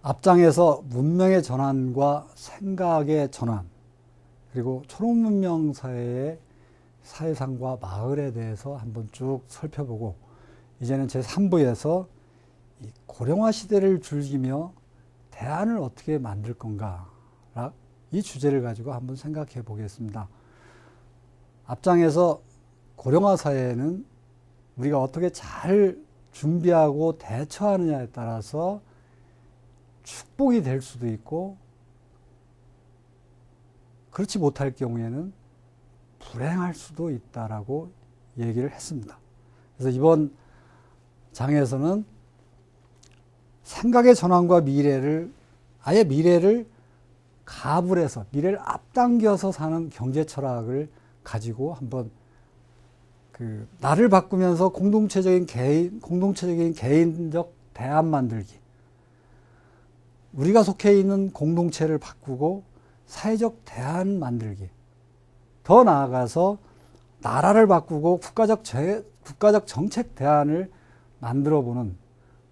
앞장에서 문명의 전환과 생각의 전환, 그리고 초록문명 사회의 사회상과 마을에 대해서 한번 쭉 살펴보고, 이제는 제3부에서 이 고령화 시대를 즐기며 대안을 어떻게 만들 건가, 이 주제를 가지고 한번 생각해 보겠습니다. 앞장에서 고령화 사회는 우리가 어떻게 잘 준비하고 대처하느냐에 따라서 축복이 될 수도 있고, 그렇지 못할 경우에는 불행할 수도 있다라고 얘기를 했습니다. 그래서 이번 장에서는 생각의 전환과 미래를, 아예 미래를 가불해서, 미래를 앞당겨서 사는 경제 철학을 가지고 한번 나를 바꾸면서 공동체적인 개인적 대안 만들기, 우리가 속해 있는 공동체를 바꾸고 사회적 대안 만들기, 더 나아가서 나라를 바꾸고 국가적 정책 대안을 만들어보는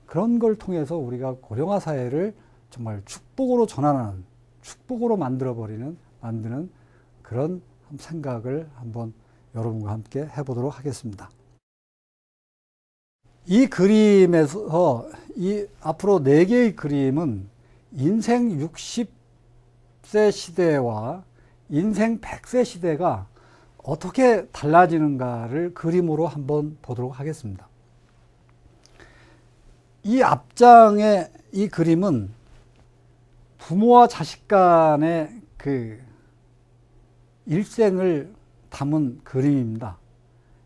그런 걸 통해서 우리가 고령화 사회를 정말 축복으로 전환하는, 축복으로 만드는 그런 생각을 한번 여러분과 함께 해보도록 하겠습니다. 이 그림에서 앞으로 4개의 그림은 인생 60세 시대와 인생 100세 시대가 어떻게 달라지는가를 그림으로 한번 보도록 하겠습니다. 이 앞장의 이 그림은 부모와 자식 간의 일생을 담은 그림입니다.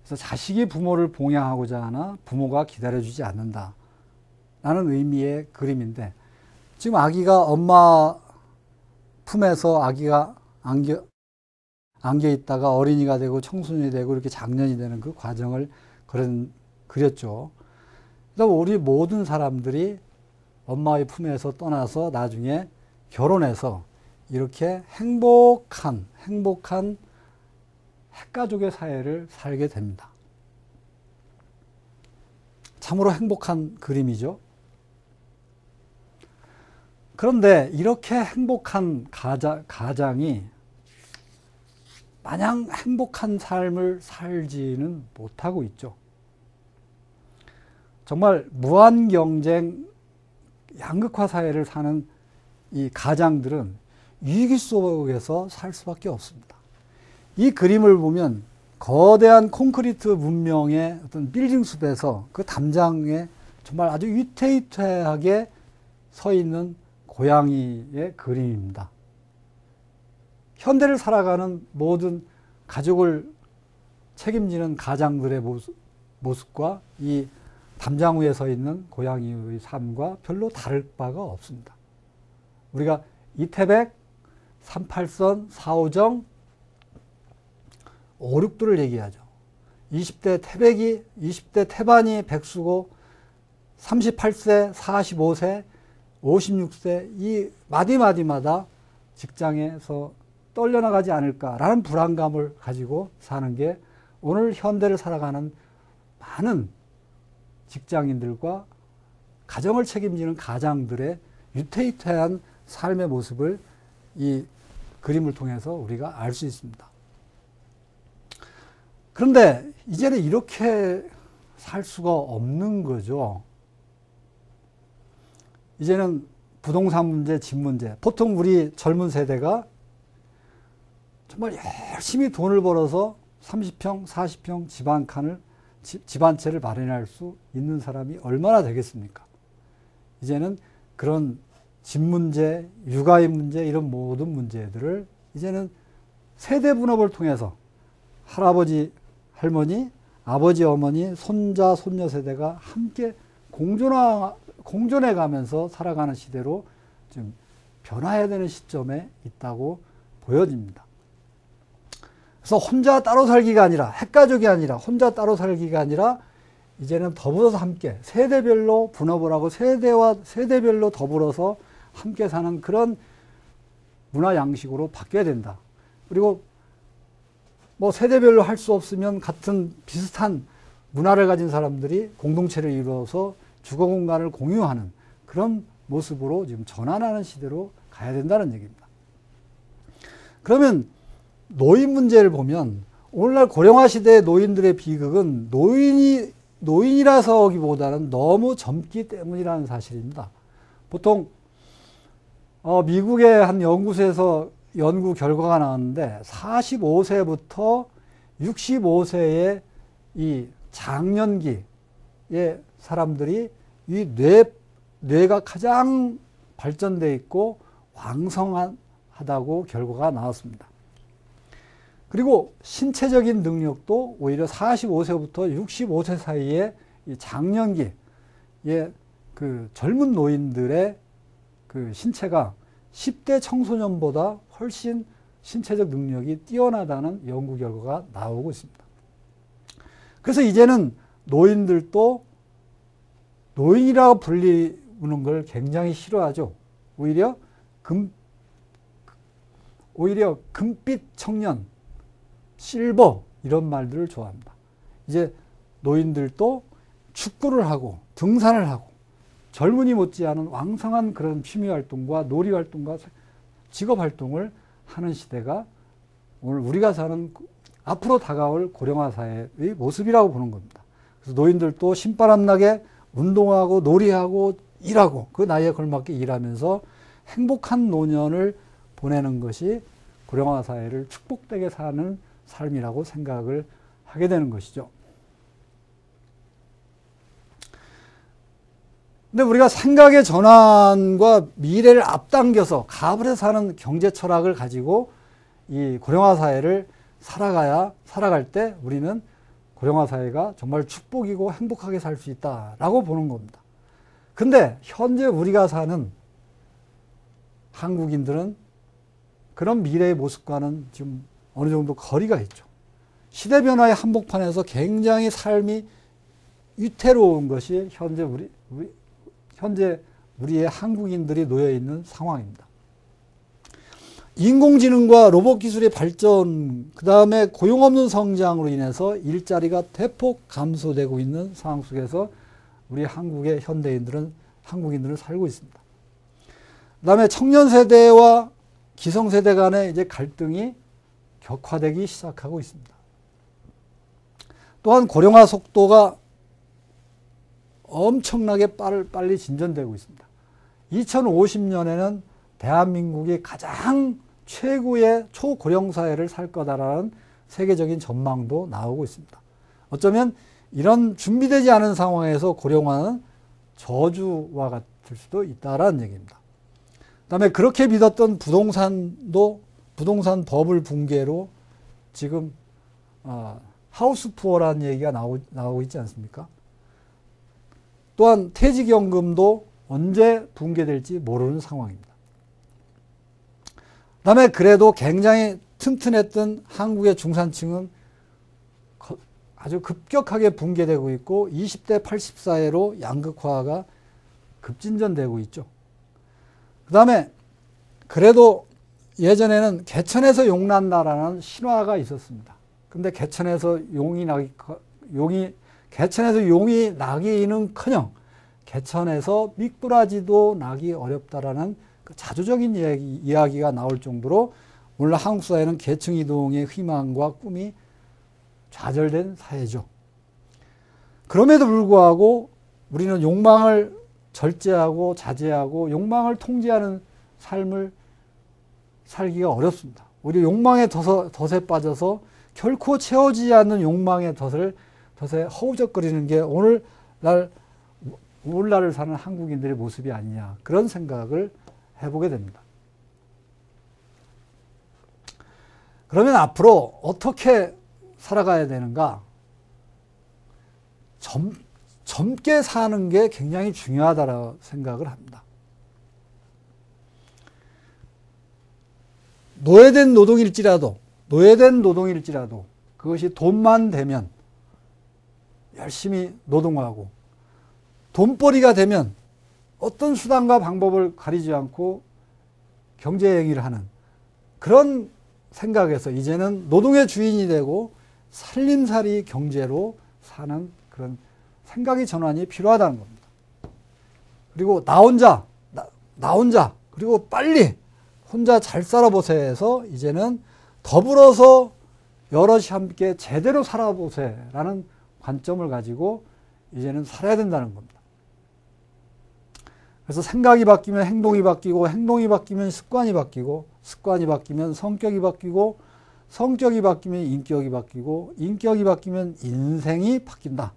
그래서 자식이 부모를 봉양하고자 하나 부모가 기다려주지 않는다 라는 의미의 그림인데, 지금 아기가 엄마 품에서 아기가 안겨 있다가 어린이가 되고 청소년이 되고 이렇게 장년이 되는 그 과정을 그렸죠. 그래서 우리 모든 사람들이 엄마의 품에서 떠나서 나중에 결혼해서 이렇게 행복한 핵가족의 사회를 살게 됩니다. 참으로 행복한 그림이죠. 그런데 이렇게 행복한 가장이 마냥 행복한 삶을 살지는 못하고 있죠. 정말 무한경쟁 양극화 사회를 사는 이 가장들은 위기 속에서 살 수밖에 없습니다. 이 그림을 보면 거대한 콘크리트 문명의 어떤 빌딩 숲에서 그 담장에 정말 아주 위태위태하게 서 있는 고양이의 그림입니다. 현대를 살아가는 모든 가족을 책임지는 가장들의 모습과 이 담장 위에 서 있는 고양이의 삶과 별로 다를 바가 없습니다. 우리가 이태백, 38선, 4호정, 5,6도를 얘기하죠. 20대 태백이, 20대 태반이 백수고 38세, 45세, 56세 이 마디마디마다 직장에서 떨려나가지 않을까라는 불안감을 가지고 사는 게 오늘 현대를 살아가는 많은 직장인들과 가정을 책임지는 가장들의 위태위태한 삶의 모습을 이 그림을 통해서 우리가 알 수 있습니다. 그런데 이제는 이렇게 살 수가 없는 거죠. 이제는 부동산 문제, 집 문제. 보통 우리 젊은 세대가 정말 열심히 돈을 벌어서 30평, 40평 집 한 채를 마련할 수 있는 사람이 얼마나 되겠습니까? 이제는 그런 집 문제, 육아의 문제, 이런 모든 문제들을 이제는 세대 분업을 통해서 할아버지, 할머니, 아버지, 어머니, 손자, 손녀 세대가 함께 공존해 가면서 살아가는 시대로 좀 변화해야 되는 시점에 있다고 보여집니다. 그래서 혼자 따로 살기가 아니라, 핵가족이 아니라, 혼자 따로 살기가 아니라 이제는 더불어서 함께 세대별로 분업을 하고 세대별로 더불어서 함께 사는 그런 문화 양식으로 바뀌어야 된다. 그리고 뭐 세대별로 할 수 없으면 같은 비슷한 문화를 가진 사람들이 공동체를 이루어서 주거 공간을 공유하는 그런 모습으로 지금 전환하는 시대로 가야 된다는 얘기입니다. 그러면 노인 문제를 보면 오늘날 고령화 시대의 노인들의 비극은 노인이라서기보다는 너무 젊기 때문이라는 사실입니다. 보통 미국의 한 연구소에서 연구 결과가 나왔는데 45세부터 65세의 이 장년기의 사람들이 이 뇌가 가장 발전되어 있고 왕성하다고 결과가 나왔습니다. 그리고 신체적인 능력도 오히려 45세부터 65세 사이에 이 장년기의 그 젊은 노인들의 그 신체가 10대 청소년보다 훨씬 신체적 능력이 뛰어나다는 연구 결과가 나오고 있습니다. 그래서 이제는 노인들도 노인이라고 불리는 걸 굉장히 싫어하죠. 오히려 금빛 청년, 실버 이런 말들을 좋아합니다. 이제 노인들도 축구를 하고 등산을 하고 젊은이 못지않은 왕성한 그런 취미활동과 놀이활동과 직업활동을 하는 시대가 오늘 우리가 사는 앞으로 다가올 고령화 사회의 모습이라고 보는 겁니다. 그래서 노인들도 신바람나게 운동하고 놀이하고 일하고 그 나이에 걸맞게 일하면서 행복한 노년을 보내는 것이 고령화 사회를 축복되게 사는 삶이라고 생각을 하게 되는 것이죠. 근데 우리가 생각의 전환과 미래를 앞당겨서 가불에 사는 경제 철학을 가지고 이 고령화 사회를 살아갈 때 우리는 고령화 사회가 정말 축복이고 행복하게 살 수 있다라고 보는 겁니다. 근데 현재 우리가 사는 한국인들은 그런 미래의 모습과는 지금 어느 정도 거리가 있죠. 시대 변화의 한복판에서 굉장히 삶이 위태로운 것이 현재 우리의 한국인들이 놓여 있는 상황입니다. 인공지능과 로봇 기술의 발전, 그 다음에 고용 없는 성장으로 인해서 일자리가 대폭 감소되고 있는 상황 속에서 우리 한국의 한국인들은 살고 있습니다. 그 다음에 청년 세대와 기성 세대 간의 이제 갈등이 격화되기 시작하고 있습니다. 또한 고령화 속도가 엄청나게 빨리 진전되고 있습니다. 2050년에는 대한민국이 가장 최고의 초고령 사회를 살 거다라는 세계적인 전망도 나오고 있습니다. 어쩌면 이런 준비되지 않은 상황에서 고령화는 저주와 같을 수도 있다라는 얘기입니다. 그다음에 그렇게 믿었던 부동산 버블 붕괴로 지금 하우스 푸어라는 얘기가 나오고 있지 않습니까? 또한 퇴직연금도 언제 붕괴될지 모르는 상황입니다. 그 다음에 그래도 굉장히 튼튼했던 한국의 중산층은 아주 급격하게 붕괴되고 있고 20대 80사회로 양극화가 급진전되고 있죠. 그 다음에 그래도 예전에는 개천에서 용 난다라는 신화가 있었습니다. 근데 개천에서 용이 나기는커녕 개천에서 미꾸라지도 나기 어렵다라는 그 자조적인 이야기가 나올 정도로 오늘 한국 사회는 계층 이동의 희망과 꿈이 좌절된 사회죠. 그럼에도 불구하고 우리는 욕망을 절제하고 자제하고 욕망을 통제하는 삶을 살기가 어렵습니다. 오히려 욕망의 덫에 빠져서 결코 채워지지 않는 욕망의 덫에 허우적거리는 게 오늘날을 사는 한국인들의 모습이 아니냐, 그런 생각을 해보게 됩니다. 그러면 앞으로 어떻게 살아가야 되는가? 젊게 사는 게 굉장히 중요하다고 생각을 합니다. 노예된 노동일지라도 그것이 돈만 되면 열심히 노동하고 돈벌이가 되면 어떤 수단과 방법을 가리지 않고 경제행위를 하는 그런 생각에서 이제는 노동의 주인이 되고 살림살이 경제로 사는 그런 생각의 전환이 필요하다는 겁니다. 그리고 나 혼자 나 혼자, 그리고 빨리 혼자 잘 살아보세 해서 이제는 더불어서 여럿이 함께 제대로 살아보세 라는 관점을 가지고 이제는 살아야 된다는 겁니다. 그래서 생각이 바뀌면 행동이 바뀌고, 행동이 바뀌면 습관이 바뀌고, 습관이 바뀌면 성격이 바뀌고, 성격이 바뀌면 인격이 바뀌고, 인격이 바뀌면 인생이 바뀐다.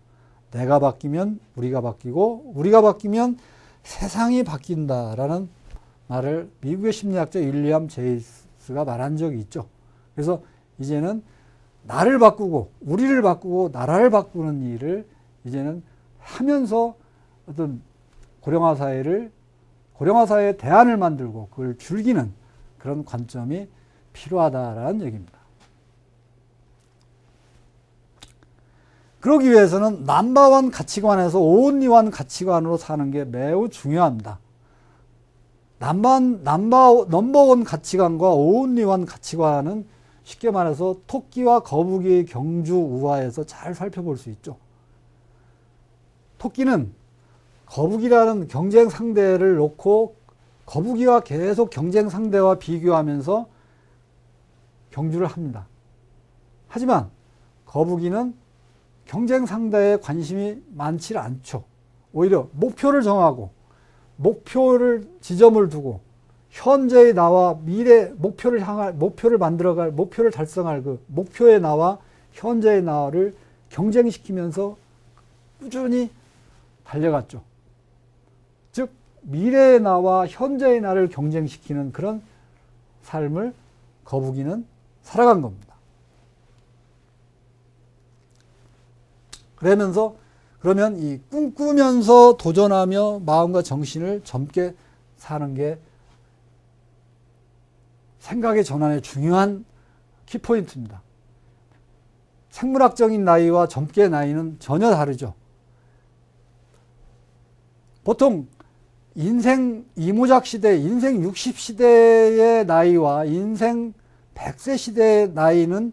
내가 바뀌면 우리가 바뀌고, 우리가 바뀌면 세상이 바뀐다라는 말을 미국의 심리학자 윌리엄 제임스가 말한 적이 있죠. 그래서 이제는 나를 바꾸고, 우리를 바꾸고, 나라를 바꾸는 일을 이제는 하면서 어떤 고령화 사회의 대안을 만들고 그걸 즐기는 그런 관점이 필요하다라는 얘기입니다. 그러기 위해서는 넘버원 가치관에서 온리원 가치관으로 사는 게 매우 중요합니다. 넘버원 가치관과 온리원 가치관은 쉽게 말해서 토끼와 거북이의 경주 우화에서 잘 살펴볼 수 있죠. 토끼는 거북이라는 경쟁 상대를 놓고 거북이와 계속 경쟁 상대와 비교하면서 경주를 합니다. 하지만 거북이는 경쟁 상대에 관심이 많지 않죠. 오히려 목표를 정하고 목표를 지점을 두고 현재의 나와 미래 목표를 만들어갈 목표를 달성할 그 목표의 나와 현재의 나를 경쟁시키면서 꾸준히 달려갔죠. 즉 미래의 나와 현재의 나를 경쟁시키는 그런 삶을 거북이는 살아간 겁니다. 그러면 이 꿈꾸면서 도전하며 마음과 정신을 젊게 사는 게 생각의 전환의 중요한 키포인트입니다. 생물학적인 나이와 젊게 나이는 전혀 다르죠. 보통 인생 이모작 시대, 인생 60시대의 나이와 인생 100세 시대의 나이는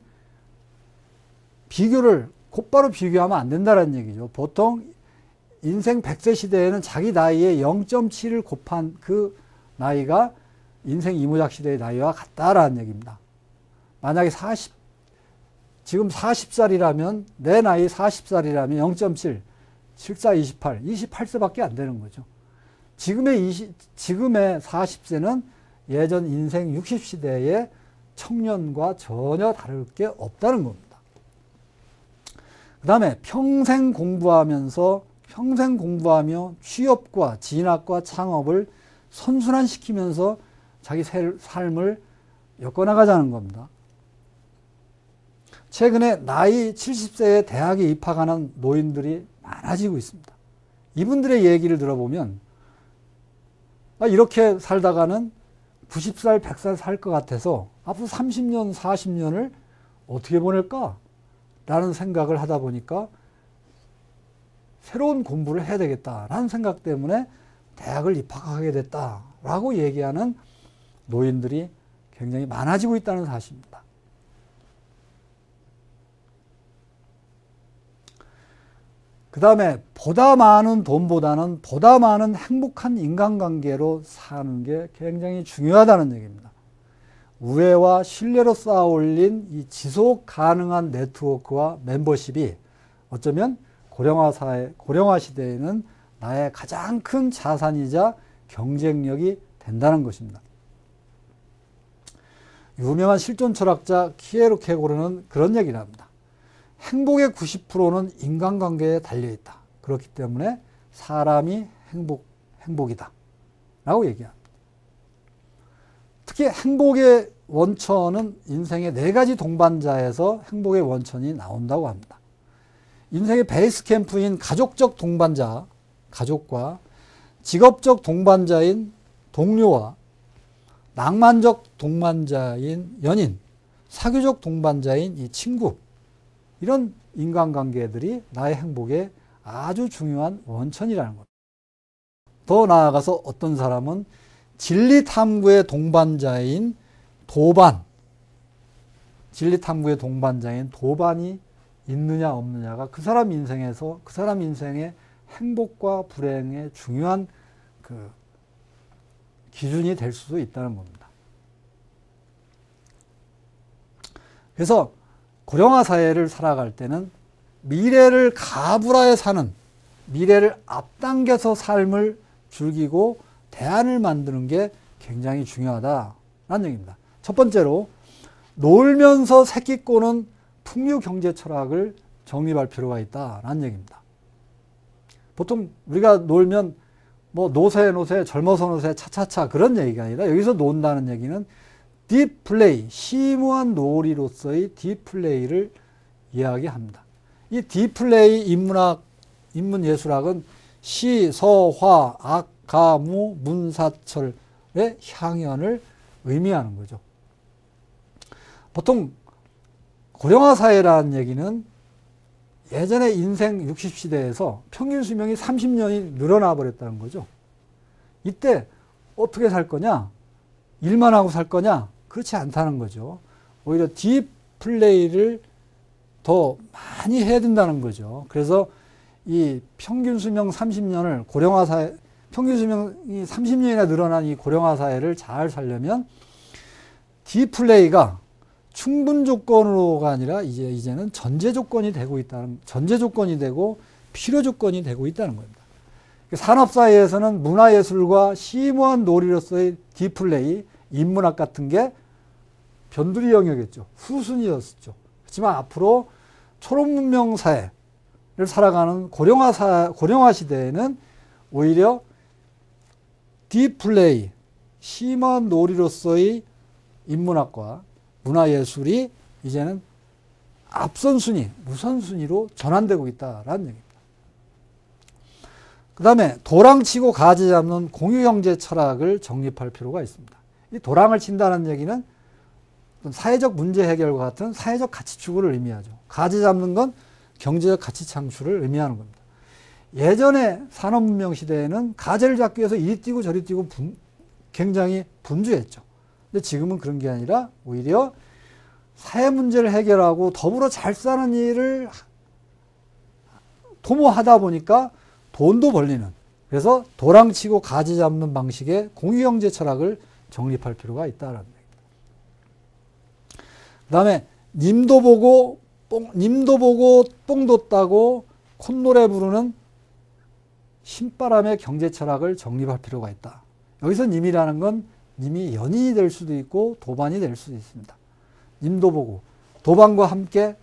곧바로 비교하면 안 된다는 얘기죠. 보통 인생 100세 시대에는 자기 나이에 0.7을 곱한 그 나이가 인생 이모작 시대의 나이와 같다라는 얘기입니다. 만약에 지금 40살이라면, 내 나이 40살이라면 0.7, 74, 28, 28세밖에 안 되는 거죠. 지금의 40세는 예전 인생 60시대의 청년과 전혀 다를 게 없다는 겁니다. 그 다음에 평생 공부하며 취업과 진학과 창업을 선순환시키면서 자기 삶을 엮어나가자는 겁니다. 최근에 나이 70세에 대학에 입학하는 노인들이 많아지고 있습니다. 이분들의 얘기를 들어보면 이렇게 살다가는 90살, 100살 살 것 같아서 앞으로 30년, 40년을 어떻게 보낼까? 라는 생각을 하다 보니까 새로운 공부를 해야 되겠다라는 생각 때문에 대학을 입학하게 됐다라고 얘기하는 노인들이 굉장히 많아지고 있다는 사실입니다. 그 다음에 보다 많은 돈보다는 보다 많은 행복한 인간관계로 사는 게 굉장히 중요하다는 얘기입니다. 우애와 신뢰로 쌓아 올린 이 지속 가능한 네트워크와 멤버십이 어쩌면 고령화 시대에는 나의 가장 큰 자산이자 경쟁력이 된다는 것입니다. 유명한 실존 철학자 키에르케고르는 그런 얘기를 합니다. 행복의 90%는 인간관계에 달려있다. 그렇기 때문에 사람이 행복이다. 라고 얘기합니다. 특히 행복의 원천은 인생의 4가지 동반자에서 행복의 원천이 나온다고 합니다. 인생의 베이스 캠프인 가족적 동반자, 가족과 직업적 동반자인 동료와 낭만적 동반자인 연인, 사교적 동반자인 이 친구, 이런 인간관계들이 나의 행복의 아주 중요한 원천이라는 것. 더 나아가서 어떤 사람은 진리탐구의 동반자인 도반이 있느냐 없느냐가 그 사람 인생의 행복과 불행의 중요한 그 기준이 될 수도 있다는 겁니다. 그래서 고령화 사회를 살아갈 때는 미래를 가불하에 사는, 미래를 앞당겨서 삶을 즐기고 대안을 만드는 게 굉장히 중요하다는 얘기입니다. 첫 번째로 놀면서 새끼 꼬는 풍류 경제 철학을 정립할 필요가 있다는 얘기입니다. 보통 우리가 놀면 뭐 노세 젊어서 노세 차차차 그런 얘기가 아니라 여기서 논다는 얘기는 딥플레이, 심오한 놀이로서의 딥플레이를 이야기합니다. 이 딥플레이 인문학, 인문예술학은 시, 서, 화, 악, 가, 무, 문사철의 향연을 의미하는 거죠. 보통 고령화 사회라는 얘기는 예전에 인생 60시대에서 평균 수명이 30년이 늘어나 버렸다는 거죠. 이때 어떻게 살 거냐? 일만 하고 살 거냐? 그렇지 않다는 거죠. 오히려 딥플레이를 더 많이 해야 된다는 거죠. 그래서 이 평균 수명 30년을 고령화 사회, 평균 수명이 30년이나 늘어난 이 고령화 사회를 잘 살려면 딥플레이가 충분 조건으로가 아니라 이제는 전제 조건이 되고 있다는, 전제 조건이 되고 필요 조건이 되고 있다는 겁니다. 산업사회에서는 문화예술과 심오한 놀이로서의 딥플레이, 인문학 같은 게 변두리 영역이었죠. 후순위였죠. 그렇지만 앞으로 초록문명 사회를 살아가는 고령화 시대에는 오히려 딥플레이, 심한 놀이로서의 인문학과 문화예술이 이제는 앞선 순위, 우선순위로 전환되고 있다라는 얘기입니다. 그 다음에 도랑치고 가지 잡는 공유경제 철학을 정립할 필요가 있습니다. 이 도랑을 친다는 얘기는 사회적 문제 해결과 같은 사회적 가치 추구를 의미하죠. 가지 잡는 건 경제적 가치 창출을 의미하는 겁니다. 예전에 산업문명 시대에는 가재를 잡기 위해서 이리 뛰고 저리 뛰고 굉장히 분주했죠. 근데 지금은 그런 게 아니라 오히려 사회 문제를 해결하고 더불어 잘 사는 일을 도모하다 보니까 돈도 벌리는, 그래서 도랑치고 가지 잡는 방식의 공유경제 철학을 정립할 필요가 있다는 얘기입니다. 그 다음에 님도 보고 뽕도 따고 콧노래 부르는 신바람의 경제 철학을 정립할 필요가 있다. 여기서 님이라는 건 님이 연인이 될 수도 있고 도반이 될 수도 있습니다. 님도 보고 도반과 함께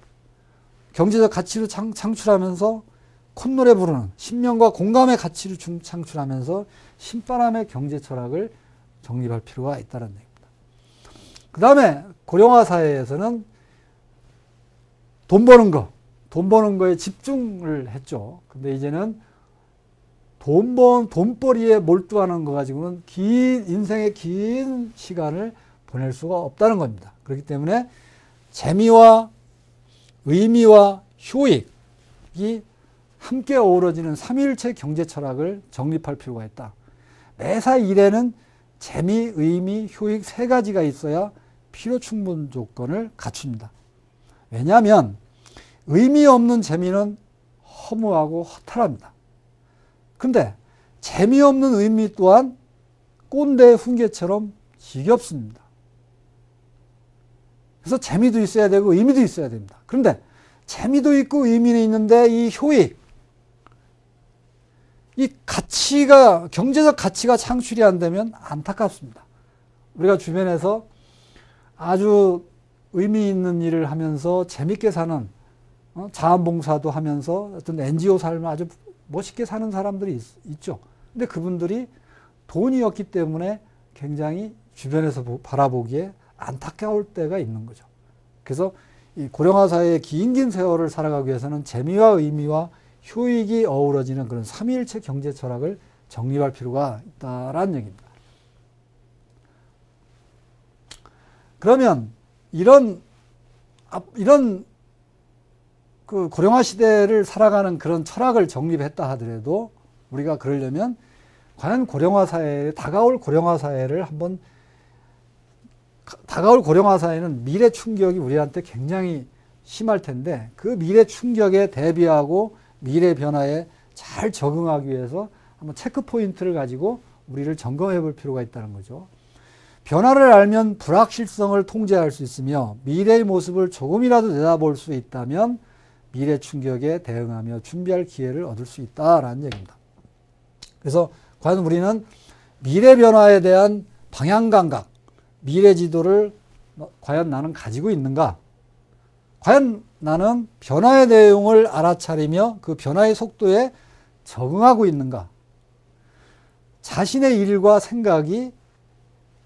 경제적 가치를 창출하면서 콧노래 부르는 신명과 공감의 가치를 창출하면서 신바람의 경제 철학을 정립할 필요가 있다는 얘기입니다. 그 다음에 고령화 사회에서는 돈 버는 거에 집중을 했죠. 근데 이제는 돈벌이에 몰두하는 거 가지고는 인생의 긴 시간을 보낼 수가 없다는 겁니다. 그렇기 때문에 재미와 의미와 효익이 함께 어우러지는 삼위일체 경제 철학을 정립할 필요가 있다. 매사 일에는 재미, 의미, 효익 세 가지가 있어야 필요 충분 조건을 갖춥니다. 왜냐하면 의미 없는 재미는 허무하고 허탈합니다. 근데 재미없는 의미 또한 꼰대의 훈계처럼 지겹습니다. 그래서 재미도 있어야 되고 의미도 있어야 됩니다. 그런데 재미도 있고 의미는 있는데 이 효익, 이 가치가, 경제적 가치가 창출이 안 되면 안타깝습니다. 우리가 주변에서 아주 의미 있는 일을 하면서 재밌게 사는, 자원봉사도 하면서 어떤 NGO 삶을 아주 멋있게 사는 사람들이 있죠. 근데 그분들이 돈이 없기 때문에 굉장히 주변에서 바라보기에 안타까울 때가 있는 거죠. 그래서 이 고령화 사회의 긴 세월을 살아가기 위해서는 재미와 의미와 효익이 어우러지는 그런 삼위일체 경제 철학을 정립할 필요가 있다라는 얘기입니다. 그러면 이런 그 고령화 시대를 살아가는 그런 철학을 정립했다 하더라도 우리가 그러려면 과연 다가올 고령화 사회는 미래 충격이 우리한테 굉장히 심할 텐데 그 미래 충격에 대비하고 미래 변화에 잘 적응하기 위해서 한번 체크 포인트를 가지고 우리를 점검해 볼 필요가 있다는 거죠. 변화를 알면 불확실성을 통제할 수 있으며 미래의 모습을 조금이라도 내다볼 수 있다면 미래 충격에 대응하며 준비할 기회를 얻을 수 있다라는 얘기입니다. 그래서 과연 우리는 미래 변화에 대한 방향 감각, 미래 지도를 과연 나는 가지고 있는가? 과연 나는 변화의 내용을 알아차리며 그 변화의 속도에 적응하고 있는가? 자신의 일과 생각이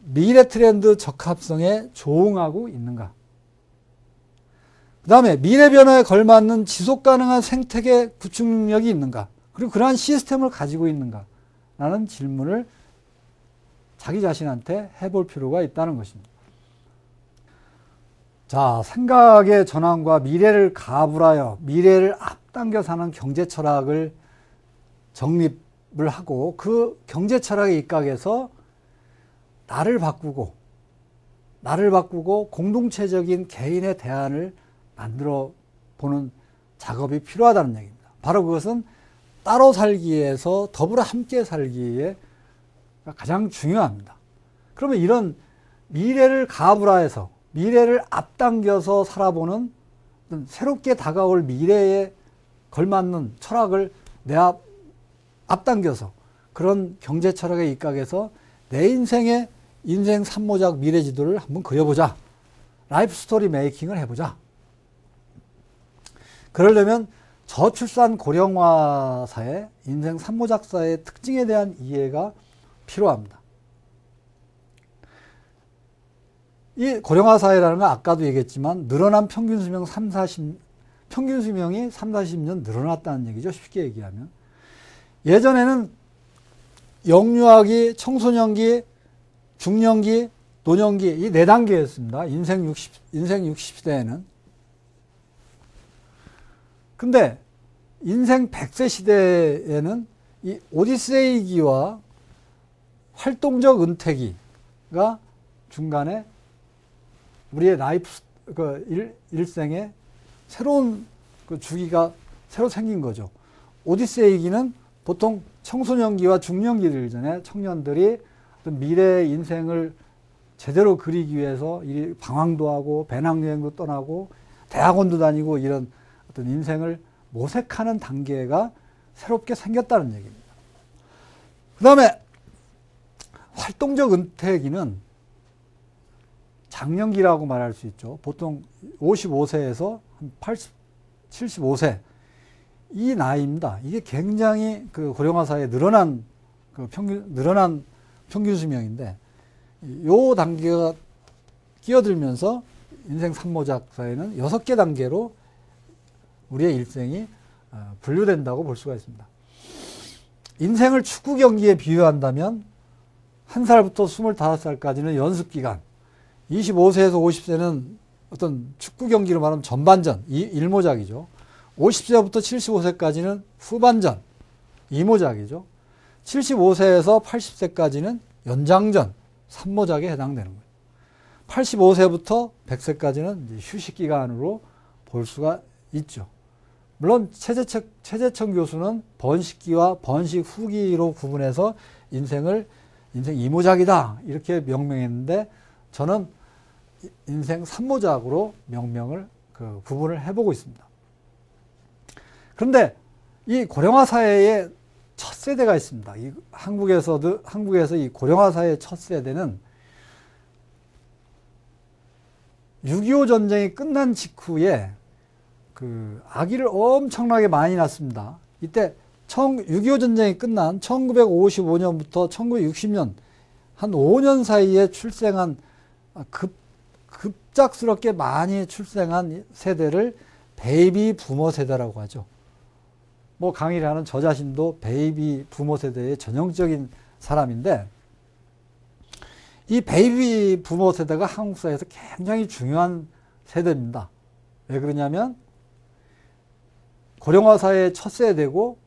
미래 트렌드 적합성에 조응하고 있는가? 그 다음에 미래 변화에 걸맞는 지속 가능한 생태계 구축 능력이 있는가? 그리고 그러한 시스템을 가지고 있는가? 라는 질문을 자기 자신한테 해볼 필요가 있다는 것입니다. 자, 생각의 전환과 미래를 가불하여 미래를 앞당겨 사는 경제 철학을 정립을 하고 그 경제 철학의 입각에서 나를 바꾸고 공동체적인 개인의 대안을 만들어 보는 작업이 필요하다는 얘기입니다. 바로 그것은 따로 살기에서 더불어 함께 살기에 가장 중요합니다. 그러면 이런 미래를 가불하여서 미래를 앞당겨서 살아보는 새롭게 다가올 미래에 걸맞는 철학을 앞당겨서 그런 경제 철학의 입각에서 내 인생의 인생 3모작 미래 지도를 한번 그려보자. 라이프 스토리 메이킹을 해보자. 그러려면 저출산 고령화 사회, 인생 3모작 사회의 특징에 대한 이해가 필요합니다. 이 고령화 사회라는 건 아까도 얘기했지만 늘어난 평균 수명이 30-40년 늘어났다는 얘기죠. 쉽게 얘기하면. 예전에는 영유아기, 청소년기, 중년기, 노년기 이 4단계였습니다. 인생 60세에는. 근데 인생 100세 시대에는 이 오디세이기와 활동적 은퇴기가 중간에 우리의 일생에 새로운 주기가 새로 생긴 거죠. 오디세이기는 보통 청소년기와 중년기를 전에 청년들이 어떤 미래의 인생을 제대로 그리기 위해서 방황도 하고 배낭여행도 떠나고 대학원도 다니고 이런 어떤 인생을 모색하는 단계가 새롭게 생겼다는 얘기입니다. 그 다음에 활동적 은퇴기는 장년기라고 말할 수 있죠. 보통 55세에서 75세 이 나이입니다. 이게 굉장히 그 고령화 사회에 늘어난 평균 수명인데 요 단계가 끼어들면서 인생 3모작 사회는 6개 단계로 우리의 일생이 분류된다고 볼 수가 있습니다. 인생을 축구 경기에 비유한다면 1살부터 25살까지는 연습기간, 25세에서 50세는 어떤 축구 경기로 말하면 전반전, 1모작이죠. 50세부터 75세까지는 후반전, 2모작이죠. 75세에서 80세까지는 연장전, 3모작에 해당되는 거예요. 85세부터 100세까지는 휴식기간으로 볼 수가 있죠. 물론 최재천 교수는 번식기와 번식 후기로 구분해서 인생 2모작이다 이렇게 명명했는데 저는 인생 3모작으로 명명을 구분을 해보고 있습니다. 그런데 이 고령화 사회의 첫 세대가 있습니다. 한국에서 이 고령화 사회의 첫 세대는 6.25 전쟁이 끝난 직후에 아기를 엄청나게 많이 낳습니다. 이때 6.25 전쟁이 끝난 1955년부터 1960년 한 5년 사이에 출생한 급작스럽게 많이 출생한 세대를 베이비 부머 세대라고 하죠. 강의를 하는 저 자신도 베이비 부머 세대의 전형적인 사람인데 이 베이비 부머 세대가 한국 사회에서 굉장히 중요한 세대입니다. 왜 그러냐면 고령화 사회의 첫 세대고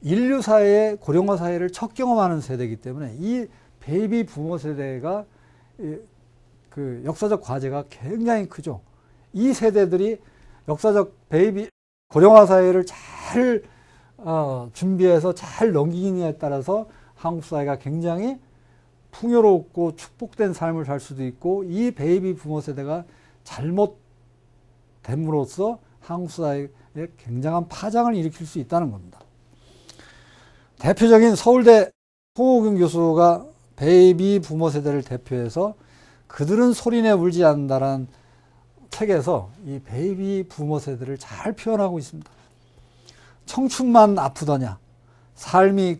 인류 사회의 고령화 사회를 첫 경험하는 세대이기 때문에 이 베이비 부머 세대가 역사적 과제가 굉장히 크죠. 이 세대들이 역사적 고령화 사회를 잘 준비해서 잘 넘기느냐에 따라서 한국 사회가 굉장히 풍요롭고 축복된 삶을 살 수도 있고, 이 베이비 부모 세대가 잘못됨으로써 한국 사회에 굉장한 파장을 일으킬 수 있다는 겁니다. 대표적인 서울대 홍옥윤 교수가 베이비 부모 세대를 대표해서 그들은 소리내 울지 않는다라는 책에서 이 베이비 부모 세대를 잘 표현하고 있습니다. 청춘만 아프더냐, 삶이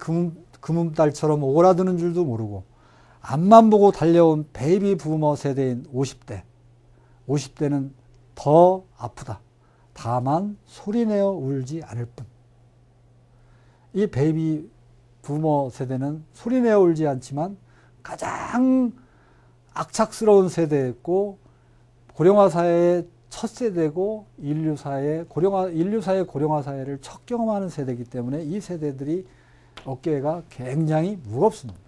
금음달처럼 오그라드는 줄도 모르고 앞만 보고 달려온 베이비 부모 세대인 50대. 50대는 더 아프다. 다만 소리내어 울지 않을 뿐. 이 베이비 부모 세대는 소리내어 울지 않지만 가장 악착스러운 세대였고, 고령화 사회의 첫 세대고, 인류사의 고령화 사회를 첫 경험하는 세대이기 때문에 이 세대들이 어깨가 굉장히 무겁습니다.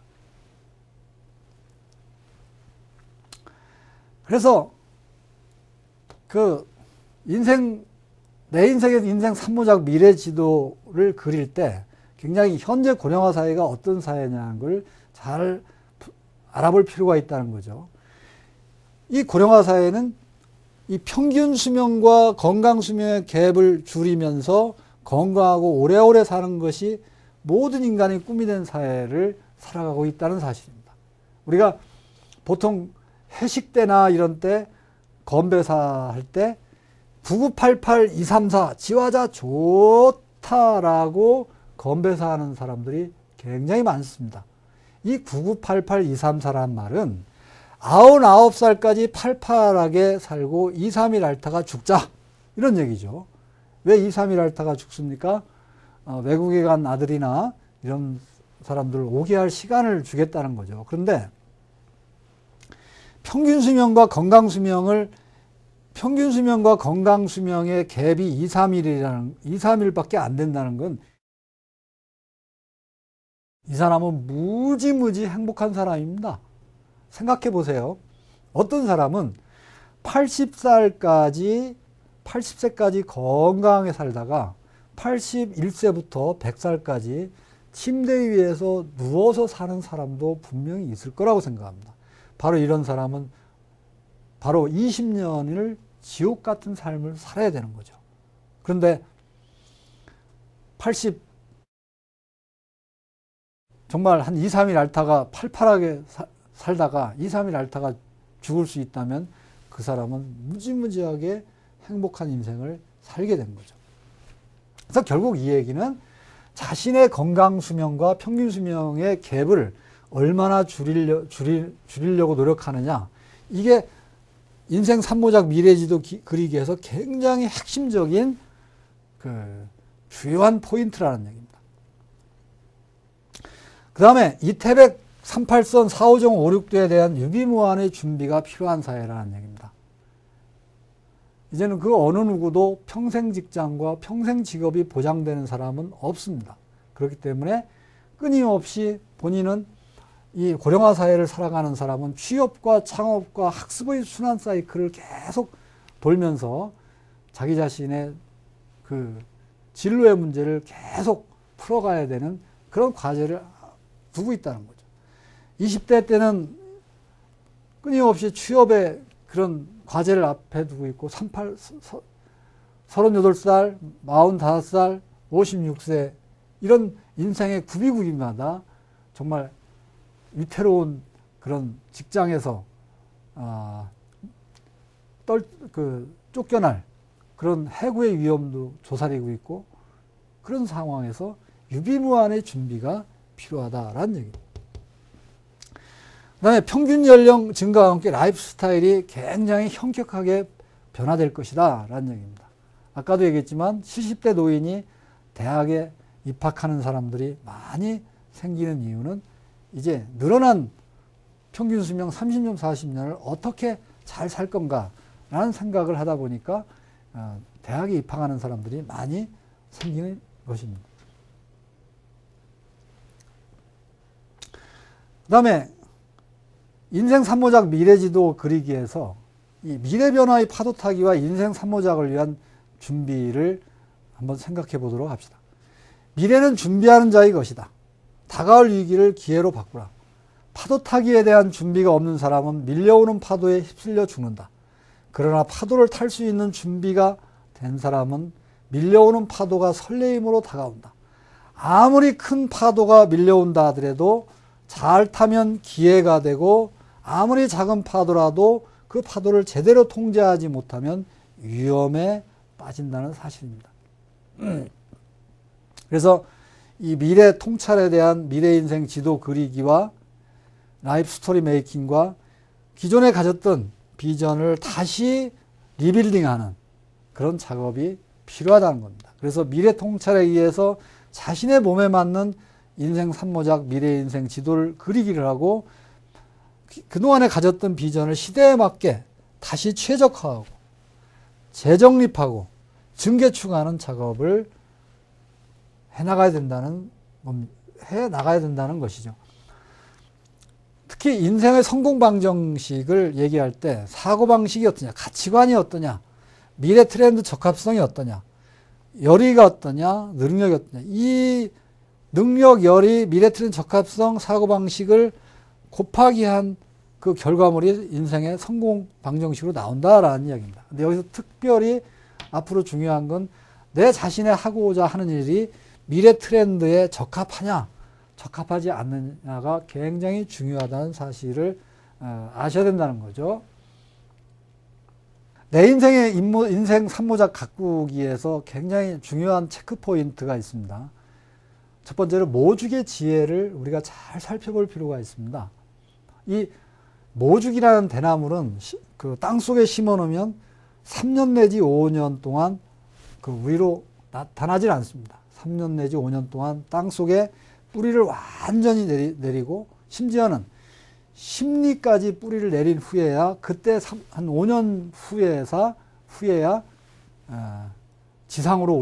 그래서 내 인생의 인생 3부작 미래 지도를 그릴 때 굉장히 현재 고령화 사회가 어떤 사회냐는 걸 잘 알아볼 필요가 있다는 거죠. 이 고령화 사회는 이 평균 수명과 건강 수명의 갭을 줄이면서 건강하고 오래오래 사는 것이 모든 인간의 꿈이 된 사회를 살아가고 있다는 사실입니다. 우리가 보통 회식 때나 이런 때 건배사 할 때 9988234 지화자 좋다라고 건배사하는 사람들이 굉장히 많습니다. 이 9988234라는 말은 99살까지 팔팔하게 살고 2, 3일 앓다가 죽자, 이런 얘기죠. 왜 2, 3일 앓다가 죽습니까? 외국에 간 아들이나 이런 사람들 오게 할 시간을 주겠다는 거죠. 그런데 평균 수명과 건강 수명의 갭이 2, 3일밖에 안 된다는 건 이 사람은 무지무지 행복한 사람입니다. 생각해 보세요. 어떤 사람은 80세까지 건강하게 살다가 81세부터 100살까지 침대 위에서 누워서 사는 사람도 분명히 있을 거라고 생각합니다. 바로 이런 사람은 바로 20년을 지옥 같은 삶을 살아야 되는 거죠. 그런데 정말 한 2, 3일 앓다가 팔팔하게 살다가 2, 3일 앓다가 죽을 수 있다면 그 사람은 무지무지하게 행복한 인생을 살게 된 거죠. 그래서 결국 이 얘기는 자신의 건강 수명과 평균 수명의 갭을 얼마나 줄이려고 노력하느냐, 이게 인생 3부작 미래지도 그리기에서 굉장히 핵심적인 주요한 포인트라는 얘기입니다. 그 다음에 이태백 38선 4호종 5,6도에 대한 유비무환의 준비가 필요한 사회라는 얘기입니다. 이제는 그 어느 누구도 평생 직장과 평생 직업이 보장되는 사람은 없습니다. 그렇기 때문에 끊임없이 본인은 이 고령화 사회를 살아가는 사람은 취업과 창업과 학습의 순환 사이클을 계속 돌면서 자기 자신의 그 진로의 문제를 계속 풀어가야 되는 그런 과제를 두고 있다는 거죠. 20대 때는 끊임없이 취업의 그런 과제를 앞에 두고 있고 38살, 38살, 45살, 56세 이런 인생의 구비구비마다 정말 위태로운 그런 직장에서 쫓겨날 그런 해고의 위험도 조사되고 있고, 그런 상황에서 유비무환의 준비가 필요하다라는 얘기입니다. 그 다음에 평균 연령 증가와 함께 라이프 스타일이 굉장히 현격하게 변화될 것이다 라는 얘기입니다. 아까도 얘기했지만 70대 노인이 대학에 입학하는 사람들이 많이 생기는 이유는 이제 늘어난 평균 수명 30년, 40년을 어떻게 잘 살 건가 라는 생각을 하다 보니까 대학에 입학하는 사람들이 많이 생기는 것입니다. 그 다음에 인생 3부작 미래지도 그리기에서 이 미래 변화의 파도 타기와 인생 3부작을 위한 준비를 한번 생각해 보도록 합시다. 미래는 준비하는 자의 것이다. 다가올 위기를 기회로 바꾸라. 파도 타기에 대한 준비가 없는 사람은 밀려오는 파도에 휩쓸려 죽는다. 그러나 파도를 탈 수 있는 준비가 된 사람은 밀려오는 파도가 설레임으로 다가온다. 아무리 큰 파도가 밀려온다 하더라도 잘 타면 기회가 되고, 아무리 작은 파도라도 그 파도를 제대로 통제하지 못하면 위험에 빠진다는 사실입니다. 그래서 이 미래 통찰에 대한 미래 인생 지도 그리기와 라이프 스토리 메이킹과 기존에 가졌던 비전을 다시 리빌딩하는 그런 작업이 필요하다는 겁니다. 그래서 미래 통찰에 의해서 자신의 몸에 맞는 인생 3모작 미래 인생 지도를 그리기를 하고, 그동안에 가졌던 비전을 시대에 맞게 다시 최적화하고 재정립하고 증개축하는 작업을 해나가야 된다는 것이죠. 특히 인생의 성공 방정식을 얘기할 때 사고방식이 어떠냐, 가치관이 어떠냐, 미래 트렌드 적합성이 어떠냐, 열의가 어떠냐, 능력이 어떠냐, 이 능력, 열의, 미래 트렌드 적합성, 사고방식을 곱하기 한 그 결과물이 인생의 성공 방정식으로 나온다라는 이야기입니다. 근데 여기서 특별히 앞으로 중요한 건 내 자신의 하고자 하는 일이 미래 트렌드에 적합하냐, 적합하지 않느냐가 굉장히 중요하다는 사실을 아셔야 된다는 거죠. 내 인생의 인생 3모작 가꾸기에서 굉장히 중요한 체크 포인트가 있습니다. 첫 번째로 모죽의 지혜를 우리가 잘 살펴볼 필요가 있습니다. 이 모죽이라는 대나무는 그 땅속에 심어놓으면 3년 내지 5년 동안 그 위로 나타나질 않습니다. 3년 내지 5년 동안 땅속에 뿌리를 완전히 내리고, 심지어는 심리까지 뿌리를 내린 후에야, 그때 한 5년 후에야 지상으로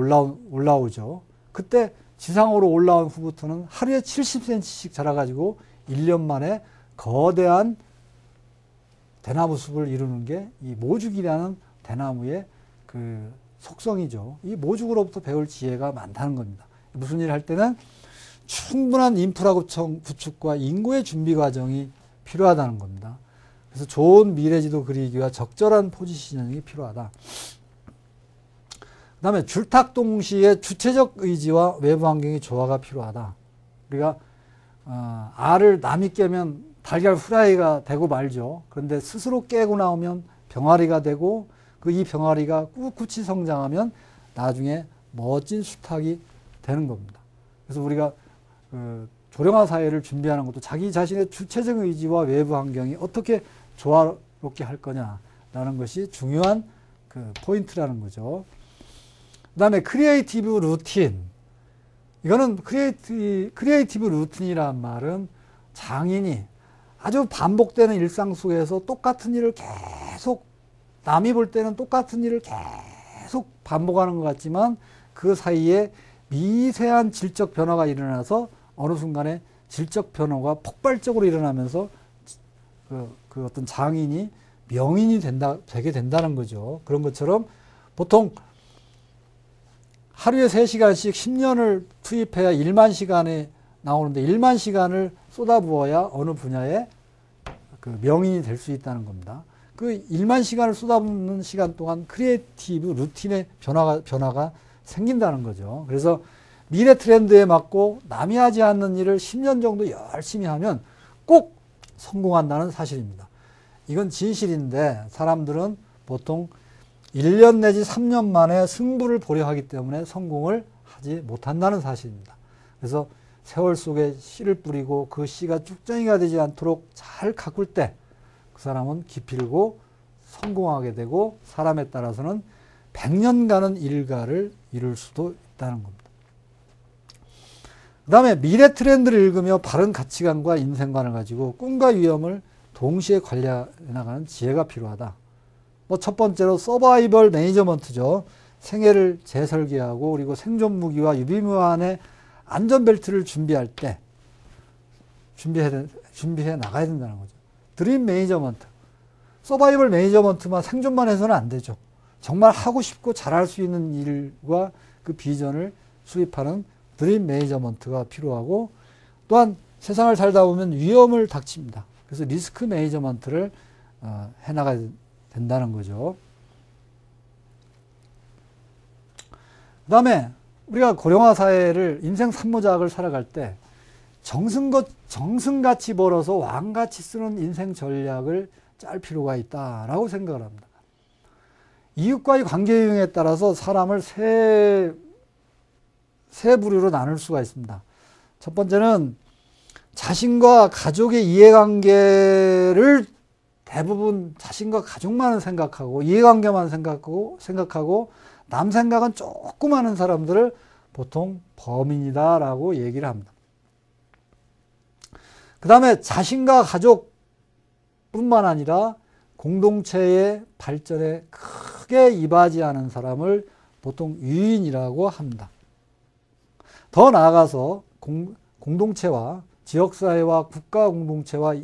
올라오죠. 그때 지상으로 올라온 후부터는 하루에 70cm씩 자라가지고 1년 만에 거대한 대나무 숲을 이루는 게 이 모죽이라는 대나무의 그 속성이죠. 이 모죽으로부터 배울 지혜가 많다는 겁니다. 무슨 일을 할 때는 충분한 인프라 구축과 인구의 준비 과정이 필요하다는 겁니다. 그래서 좋은 미래지도 그리기와 적절한 포지셔닝이 필요하다. 그 다음에 줄탁 동시에 주체적 의지와 외부 환경의 조화가 필요하다. 우리가 알을 남이 깨면 달걀 후라이가 되고 말죠. 그런데 스스로 깨고 나오면 병아리가 되고, 이 병아리가 꿋꿋이 성장하면 나중에 멋진 수탉이 되는 겁니다. 그래서 우리가 조령화 사회를 준비하는 것도 자기 자신의 주체적 의지와 외부 환경이 어떻게 조화롭게 할 거냐라는 것이 중요한 그 포인트라는 거죠. 그 다음에 크리에이티브 루틴. 이거는 크리에이티브 루틴이란 말은 장인이 아주 반복되는 일상 속에서 똑같은 일을 계속, 남이 볼 때는 똑같은 일을 계속 반복하는 것 같지만 그 사이에 미세한 질적 변화가 일어나서 어느 순간에 질적 변화가 폭발적으로 일어나면서 그 어떤 장인이 명인이 되게 된다는 거죠. 그런 것처럼 보통 하루에 3시간씩 10년을 투입해야 1만 시간에 나오는데 1만 시간을 쏟아부어야 어느 분야에 그 명인이 될 수 있다는 겁니다. 그 1만 시간을 쏟아붓는 시간 동안 크리에이티브 루틴의 변화가 생긴다는 거죠. 그래서 미래 트렌드에 맞고 남이 하지 않는 일을 10년 정도 열심히 하면 꼭 성공한다는 사실입니다. 이건 진실인데 사람들은 보통 1년 내지 3년 만에 승부를 보려 하기 때문에 성공을 하지 못한다는 사실입니다. 그래서 세월 속에 씨를 뿌리고 그 씨가 쭉정이가 되지 않도록 잘 가꿀 때 그 사람은 기필고 성공하게 되고, 사람에 따라서는 100년간은 일가를 이룰 수도 있다는 겁니다. 그 다음에 미래 트렌드를 읽으며 바른 가치관과 인생관을 가지고 꿈과 위험을 동시에 관리해 나가는 지혜가 필요하다. 첫 번째로 서바이벌 매니저먼트죠. 생애를 재설계하고 그리고 생존 무기와 유비무환의 안전벨트를 준비할 때 준비해 나가야 된다는 거죠. 드림 매니저먼트. 서바이벌 매니저먼트만 생존만 해서는 안 되죠. 정말 하고 싶고 잘할 수 있는 일과 그 비전을 수립하는 드림 매니저먼트가 필요하고, 또한 세상을 살다 보면 위험을 닥칩니다. 그래서 리스크 매니저먼트를 해나가야 된다는 거죠. 그 다음에 우리가 고령화 사회를 인생 산모작을 살아갈 때 정승같이 벌어서 왕같이 쓰는 인생 전략을 짤 필요가 있다라고 생각을 합니다. 이웃과의 관계 유형에 따라서 사람을 세 부류로 나눌 수가 있습니다. 첫 번째는 자신과 가족의 이해관계를 대부분 자신과 가족만 생각하고 이해관계만 생각하고 남 생각은 조금 하는 사람들을 보통 범인이다라고 얘기를 합니다. 그 다음에 자신과 가족뿐만 아니라 공동체의 발전에 크게 이바지하는 사람을 보통 유인이라고 합니다. 더 나아가서 공동체와 지역사회와 국가 공동체와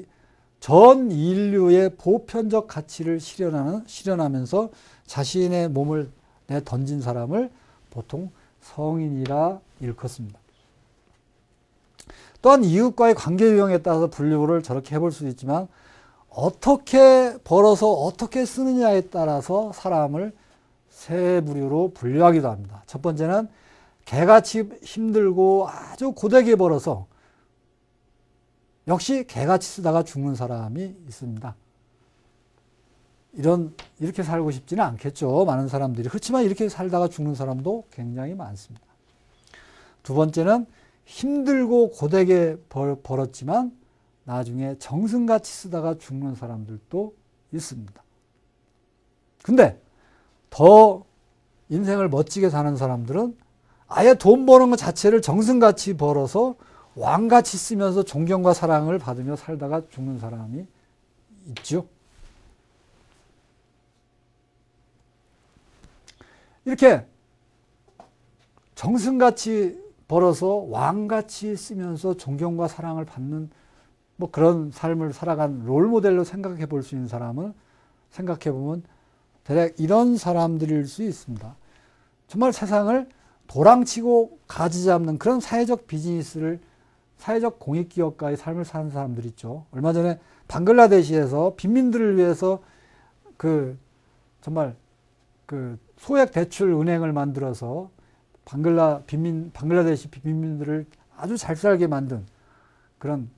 전 인류의 보편적 가치를 실현하면서 자신의 몸을 내던진 사람을 보통 성인이라 일컫습니다. 또한 이웃과의 관계 유형에 따라서 분류를 저렇게 해볼 수도 있지만 어떻게 벌어서 어떻게 쓰느냐에 따라서 사람을 세 부류로 분류하기도 합니다. 첫 번째는 개같이 힘들고 아주 고되게 벌어서 역시 개같이 쓰다가 죽는 사람이 있습니다. 이렇게 살고 싶지는 않겠죠. 많은 사람들이. 그렇지만 이렇게 살다가 죽는 사람도 굉장히 많습니다. 두 번째는 힘들고 고되게 벌었지만 나중에 정승같이 쓰다가 죽는 사람들도 있습니다. 근데 더 인생을 멋지게 사는 사람들은 아예 돈 버는 것 자체를 정승같이 벌어서 왕같이 쓰면서 존경과 사랑을 받으며 살다가 죽는 사람이 있죠. 이렇게 정승같이 벌어서 왕같이 쓰면서 존경과 사랑을 받는 뭐 그런 삶을 살아간 롤모델로 생각해 볼 수 있는 사람은 생각해 보면 대략 이런 사람들일 수 있습니다. 정말 세상을 도랑치고 가지 잡는 그런 사회적 비즈니스를 사회적 공익기업가의 삶을 사는 사람들 있죠. 얼마 전에 방글라데시에서 빈민들을 위해서 정말 소액 대출 은행을 만들어서 방글라데시 빈민들을 아주 잘 살게 만든 그런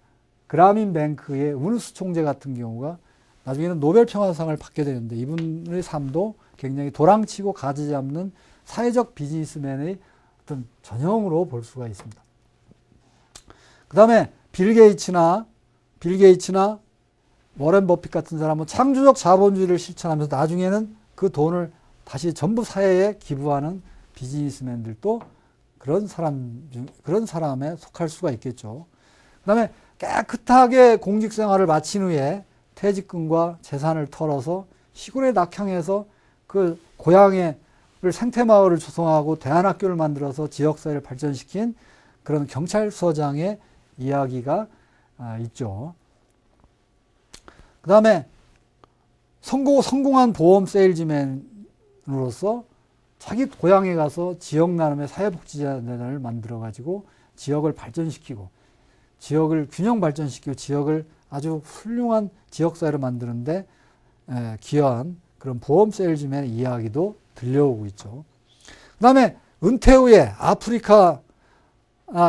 그라민 뱅크의 우누스 총재 같은 경우가 나중에는 노벨 평화상을 받게 되는데 이분의 삶도 굉장히 도랑치고 가지 잡는 사회적 비즈니스맨의 어떤 전형으로 볼 수가 있습니다. 그 다음에 빌 게이츠나 워렌 버핏 같은 사람은 창조적 자본주의를 실천하면서 나중에는 그 돈을 다시 전부 사회에 기부하는 비즈니스맨들도 그런 사람에 속할 수가 있겠죠. 그 다음에 깨끗하게 공직 생활을 마친 후에 퇴직금과 재산을 털어서 시골에 낙향해서 그 고향에 생태마을을 조성하고 대안학교를 만들어서 지역사회를 발전시킨 그런 경찰서장의 이야기가 있죠. 그 다음에 성공한 보험 세일즈맨으로서 자기 고향에 가서 지역 나름의 사회복지재단을 만들어가지고 지역을 발전시키고 지역을 균형 발전시키고 지역을 아주 훌륭한 지역사회를 만드는데 기여한 그런 보험 세일즈맨의 이야기도 들려오고 있죠. 그 다음에 은퇴 후에 아프리카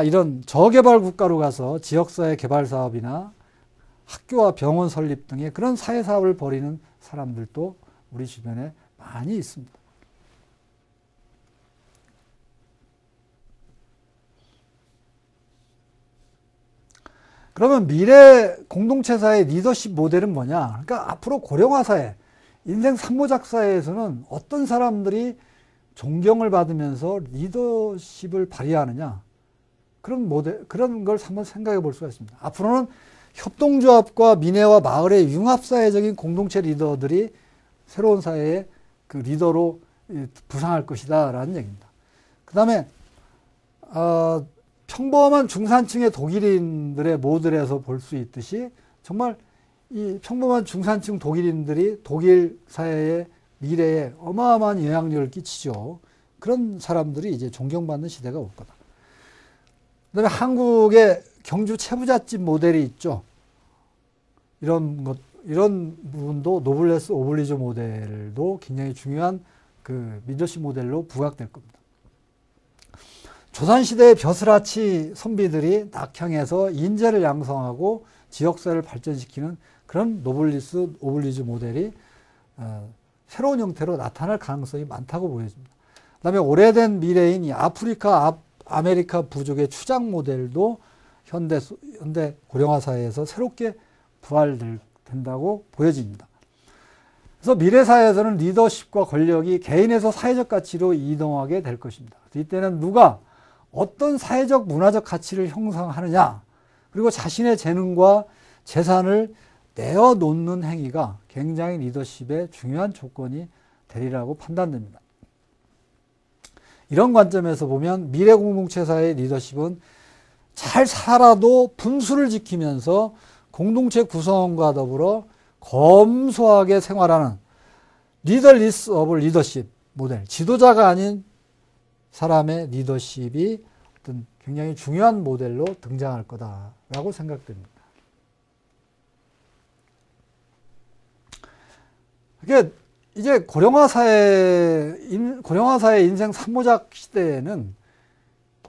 이런 저개발 국가로 가서 지역사회 개발 사업이나 학교와 병원 설립 등의 그런 사회사업을 벌이는 사람들도 우리 주변에 많이 있습니다. 그러면 미래 공동체사의 리더십 모델은 뭐냐? 그러니까 앞으로 고령화 사회, 인생 산모작 사회에서는 어떤 사람들이 존경을 받으면서 리더십을 발휘하느냐? 그런 걸 한번 생각해 볼 수가 있습니다. 앞으로는 협동조합과 민회와 마을의 융합사회적인 공동체 리더들이 새로운 사회의 그 리더로 부상할 것이다 라는 얘기입니다. 그 다음에 평범한 중산층의 독일인들의 모델에서 볼 수 있듯이 정말 이 평범한 중산층 독일인들이 독일 사회의 미래에 어마어마한 영향력을 끼치죠. 그런 사람들이 이제 존경받는 시대가 올 거다. 그 다음에 한국의 경주 채부잣집 모델이 있죠. 이런 부분도 노블레스 오블리주 모델도 굉장히 중요한 그 리더십 모델로 부각될 겁니다. 조선시대의 벼슬아치 선비들이 낙향에서 인재를 양성하고 지역사회를 발전시키는 그런 노블리스 오블리주 모델이 새로운 형태로 나타날 가능성이 많다고 보여집니다. 그 다음에 오래된 미래인 이 아프리카, 아메리카 부족의 추장 모델도 현대 고령화 사회에서 새롭게 부활된다고 보여집니다. 그래서 미래 사회에서는 리더십과 권력이 개인에서 사회적 가치로 이동하게 될 것입니다. 이때는 누가 어떤 사회적 문화적 가치를 형성하느냐, 그리고 자신의 재능과 재산을 내어놓는 행위가 굉장히 리더십의 중요한 조건이 되리라고 판단됩니다. 이런 관점에서 보면 미래 공동체 사회의 리더십은 잘 살아도 분수를 지키면서 공동체 구성원과 더불어 검소하게 생활하는 리더리스 오브 리더십 모델, 지도자가 아닌 사람의 리더십이 어떤 굉장히 중요한 모델로 등장할 거다라고 생각됩니다. 그게 이제 고령화 사회 인생 3모작 시대에는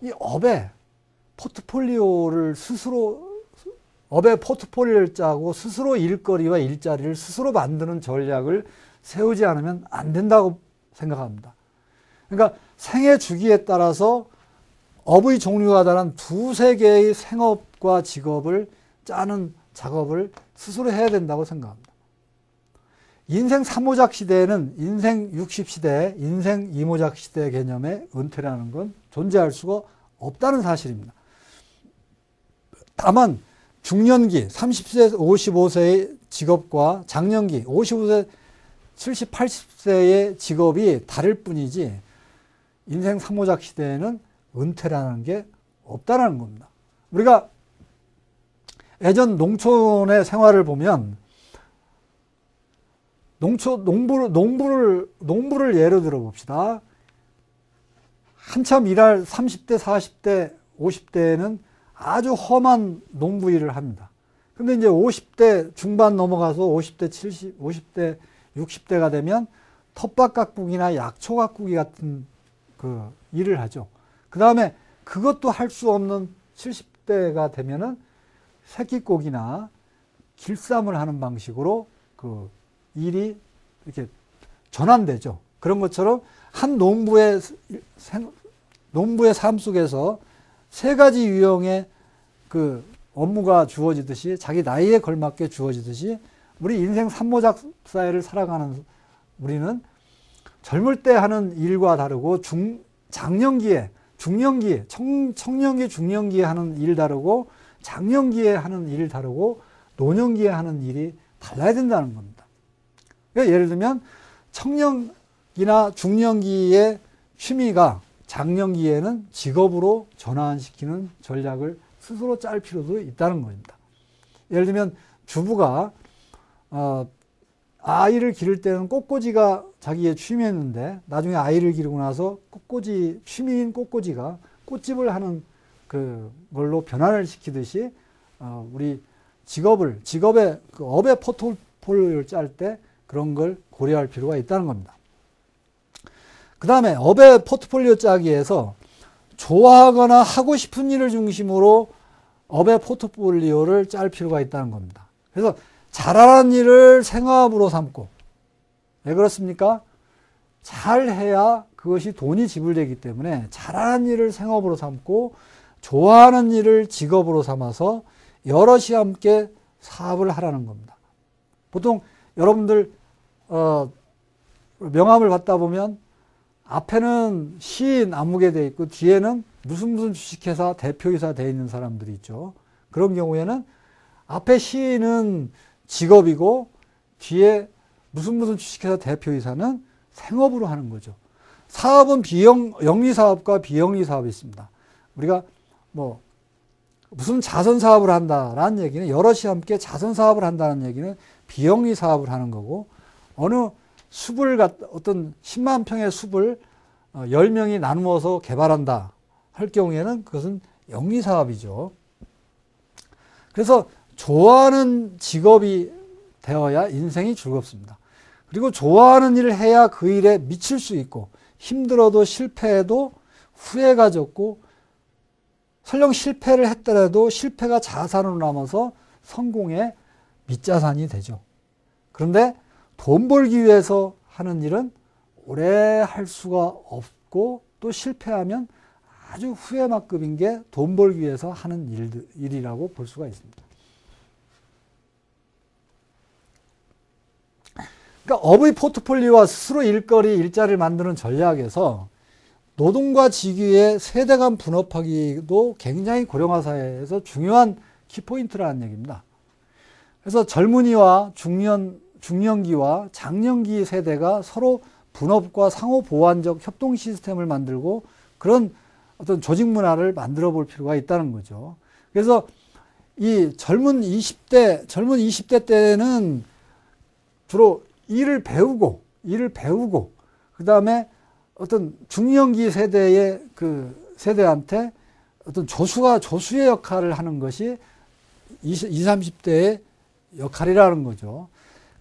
이 업의 포트폴리오를 짜고 스스로 일거리와 일자리를 스스로 만드는 전략을 세우지 않으면 안 된다고 생각합니다. 그러니까 생애 주기에 따라서 업의 종류가 다른 두세 개의 생업과 직업을 짜는 작업을 스스로 해야 된다고 생각합니다. 인생 3모작 시대에는 인생 60시대, 인생 2모작 시대 개념의 은퇴라는 건 존재할 수가 없다는 사실입니다. 다만 중년기 30세, 55세의 직업과 장년기 55세, 70, 80세의 직업이 다를 뿐이지 인생 3모작 시대에는 은퇴라는 게 없다는 겁니다. 우리가 예전 농촌의 생활을 보면 농부를 예로 들어 봅시다. 한참 일할 30대, 40대, 50대에는 아주 험한 농부 일을 합니다. 근데 이제 50대 중반 넘어가서 50대, 70, 50대, 60대가 되면 텃밭 가꾸기나 약초 가꾸기 같은 그 일을 하죠. 그 다음에 그것도 할 수 없는 70대가 되면은 새끼꼬기나 길쌈을 하는 방식으로 그 일이 이렇게 전환되죠. 그런 것처럼 한 농부의 삶 속에서 세 가지 유형의 그 업무가 주어지듯이 자기 나이에 걸맞게 주어지듯이 우리 인생 3모작 사회를 살아가는 우리는 젊을 때 하는 일과 다르고 장년기에, 중년기에, 청년기, 중년기에 하는 일 다르고 장년기에 하는 일 다르고 노년기에 하는 일이 달라야 된다는 겁니다. 그러니까 예를 들면 청년기나 중년기의 취미가 장년기에는 직업으로 전환시키는 전략을 스스로 짤 필요도 있다는 겁니다. 예를 들면 주부가 아이를 기를 때는 꽃꽂이가 자기의 취미였는데 나중에 아이를 기르고 나서 취미인 꽃꽂이가 꽃집을 하는 그걸로 변화를 시키듯이 우리 직업의 그 업의 포트폴리오를 짤 때 그런 걸 고려할 필요가 있다는 겁니다. 그 다음에 업의 포트폴리오 짜기에서 좋아하거나 하고 싶은 일을 중심으로 업의 포트폴리오를 짤 필요가 있다는 겁니다. 그래서 잘하는 일을 생업으로 삼고, 왜 그렇습니까? 잘해야 그것이 돈이 지불되기 때문에 잘하는 일을 생업으로 삼고 좋아하는 일을 직업으로 삼아서 여럿이 함께 사업을 하라는 겁니다. 보통 여러분들 명함을 받다 보면 앞에는 시인 아무개 돼 있고 뒤에는 무슨 주식회사 대표이사 돼 있는 사람들이 있죠. 그런 경우에는 앞에 시인은 직업이고 뒤에 무슨 주식회사 대표이사는 생업으로 하는 거죠. 사업은 영리사업과 비영리사업이 있습니다. 우리가 무슨 자선사업을 한다라는 얘기는 여럿이 함께 자선사업을 한다는 얘기는 비영리사업을 하는 거고, 어느 어떤 10만 평의 숲을 10명이 나누어서 개발한다 할 경우에는 그것은 영리사업이죠. 그래서 좋아하는 직업이 되어야 인생이 즐겁습니다. 그리고 좋아하는 일을 해야 그 일에 미칠 수 있고 힘들어도 실패해도 후회가 적고 설령 실패를 했더라도 실패가 자산으로 남아서 성공의 밑자산이 되죠. 그런데 돈 벌기 위해서 하는 일은 오래 할 수가 없고 또 실패하면 아주 후회만급인 게 돈 벌기 위해서 하는 일이라고 볼 수가 있습니다. 그러니까 업의 포트폴리오와 스스로 일자리를 만드는 전략에서 노동과 직위의 세대 간 분업하기도 굉장히 고령화 사회에서 중요한 키포인트라는 얘기입니다. 그래서 젊은이와 중년기와 장년기 세대가 서로 분업과 상호 보완적 협동 시스템을 만들고 그런 어떤 조직 문화를 만들어 볼 필요가 있다는 거죠. 그래서 이 젊은 20대 때는 주로 일을 배우고 그 다음에 어떤 중년기 세대의 세대한테 어떤 조수의 역할을 하는 것이 20, 30대의 역할이라는 거죠.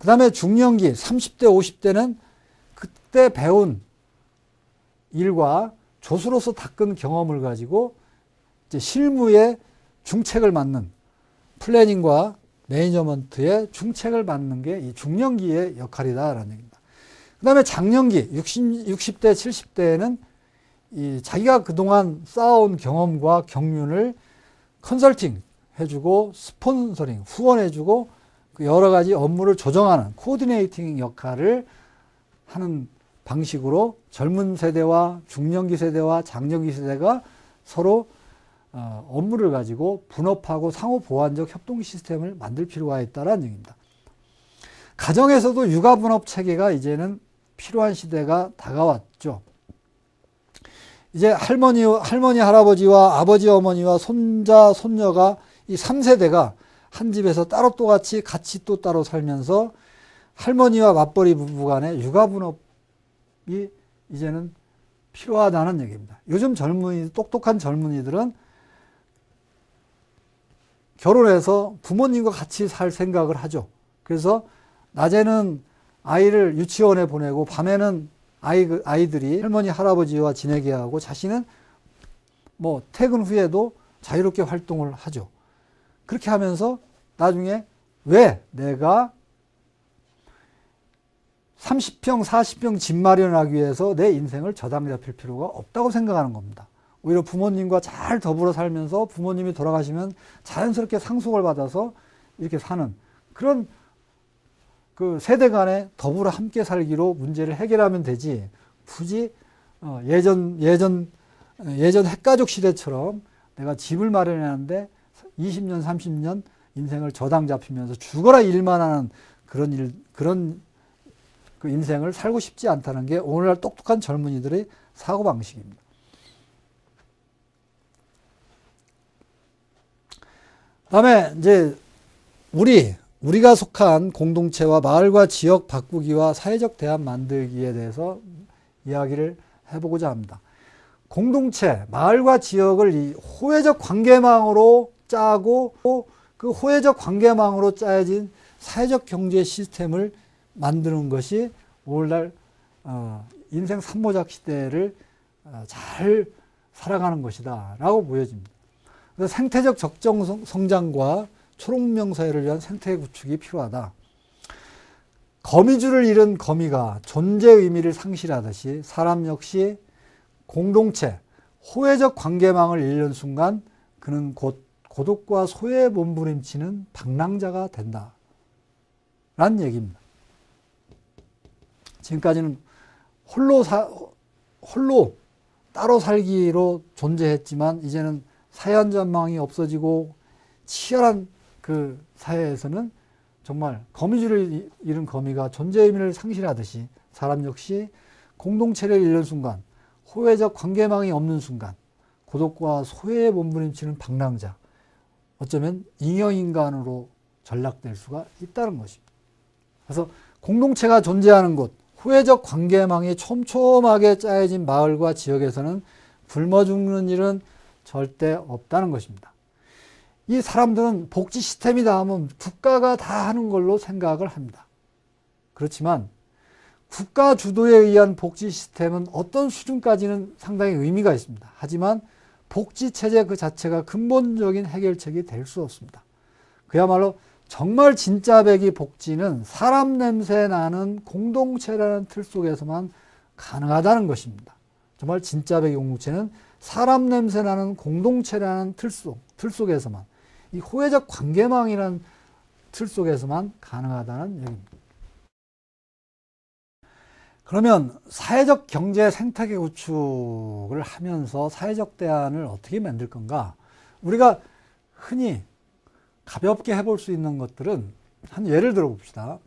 그 다음에 중년기 30대, 50대는 그때 배운 일과 조수로서 닦은 경험을 가지고 이제 실무의 중책을 맡는 플래닝과 매니저먼트의 중책을 맡는 게 이 중년기의 역할이다라는 얘기입니다. 그 다음에 장년기 60대, 70대에는 이 자기가 그동안 쌓아온 경험과 경륜을 컨설팅 해주고 스폰서링, 후원해주고 여러 가지 업무를 조정하는 코디네이팅 역할을 하는 방식으로 젊은 세대와 중년기 세대와 장년기 세대가 서로 업무를 가지고 분업하고 상호 보완적 협동 시스템을 만들 필요가 있다는 얘기입니다. 가정에서도 육아 분업 체계가 이제는 필요한 시대가 다가왔죠. 이제 할머니, 할아버지와 아버지, 어머니와 손자, 손녀가 이 3세대가 한 집에서 따로 또 같이 또 따로 살면서 할머니와 맞벌이 부부 간의 육아 분업이 이제는 필요하다는 얘기입니다. 요즘 똑똑한 젊은이들은 결혼해서 부모님과 같이 살 생각을 하죠. 그래서 낮에는 아이를 유치원에 보내고 밤에는 아이들이 할머니, 할아버지와 지내게 하고 자신은 뭐 퇴근 후에도 자유롭게 활동을 하죠. 그렇게 하면서 나중에 왜 내가 30평, 40평 집 마련하기 위해서 내 인생을 저당 잡힐 필요가 없다고 생각하는 겁니다. 오히려 부모님과 잘 더불어 살면서 부모님이 돌아가시면 자연스럽게 상속을 받아서 이렇게 사는 그런 그 세대 간에 더불어 함께 살기로 문제를 해결하면 되지 굳이 예전 핵가족 시대처럼 내가 집을 마련하는데 20년, 30년 인생을 저당 잡히면서 죽어라 일만 하는 그런 그 인생을 살고 싶지 않다는 게 오늘날 똑똑한 젊은이들의 사고방식입니다. 다음에 이제 우리가 속한 공동체와 마을과 지역 바꾸기와 사회적 대안 만들기에 대해서 이야기를 해보고자 합니다. 공동체, 마을과 지역을 이 호혜적 관계망으로 짜고 그 호혜적 관계망으로 짜여진 사회적 경제 시스템을 만드는 것이 오늘날 인생 삼모작 시대를 잘 살아가는 것이다 라고 보여집니다. 그래서 생태적 적정 성장과 초록명사회를 위한 생태 구축이 필요하다. 거미줄을 잃은 거미가 존재 의미를 상실하듯이 사람 역시 공동체, 호혜적 관계망을 잃는 순간 그는 곧 고독과 소외에 몸부림치는 방랑자가 된다 라는 얘기입니다. 지금까지는 홀로 따로 살기로 존재했지만 이제는 사회안전망이 없어지고 치열한 그 사회에서는 정말 거미줄을 잃은 거미가 존재 의미를 상실하듯이 사람 역시 공동체를 잃는 순간, 호혜적 관계망이 없는 순간 고독과 소외에 몸부림치는 방랑자, 어쩌면 잉여인간으로 전락될 수가 있다는 것입니다. 그래서 공동체가 존재하는 곳, 호혜적 관계망이 촘촘하게 짜여진 마을과 지역에서는 굶어 죽는 일은 절대 없다는 것입니다. 이 사람들은 복지 시스템이다 하면 국가가 다 하는 걸로 생각을 합니다. 그렇지만 국가 주도에 의한 복지 시스템은 어떤 수준까지는 상당히 의미가 있습니다. 하지만 복지 체제 그 자체가 근본적인 해결책이 될 수 없습니다. 그야말로 정말 진짜 배기 복지는 사람 냄새 나는 공동체라는 틀 속에서만 가능하다는 것입니다. 정말 진짜 배기 공동체는 사람 냄새 나는 공동체라는 틀 속에서만, 이 호혜적 관계망이라는 틀 속에서만 가능하다는 얘기입니다. 그러면 사회적 경제 생태계 구축을 하면서 사회적 대안을 어떻게 만들 건가? 우리가 흔히 가볍게 해볼 수 있는 것들은, 한 예를 들어 봅시다.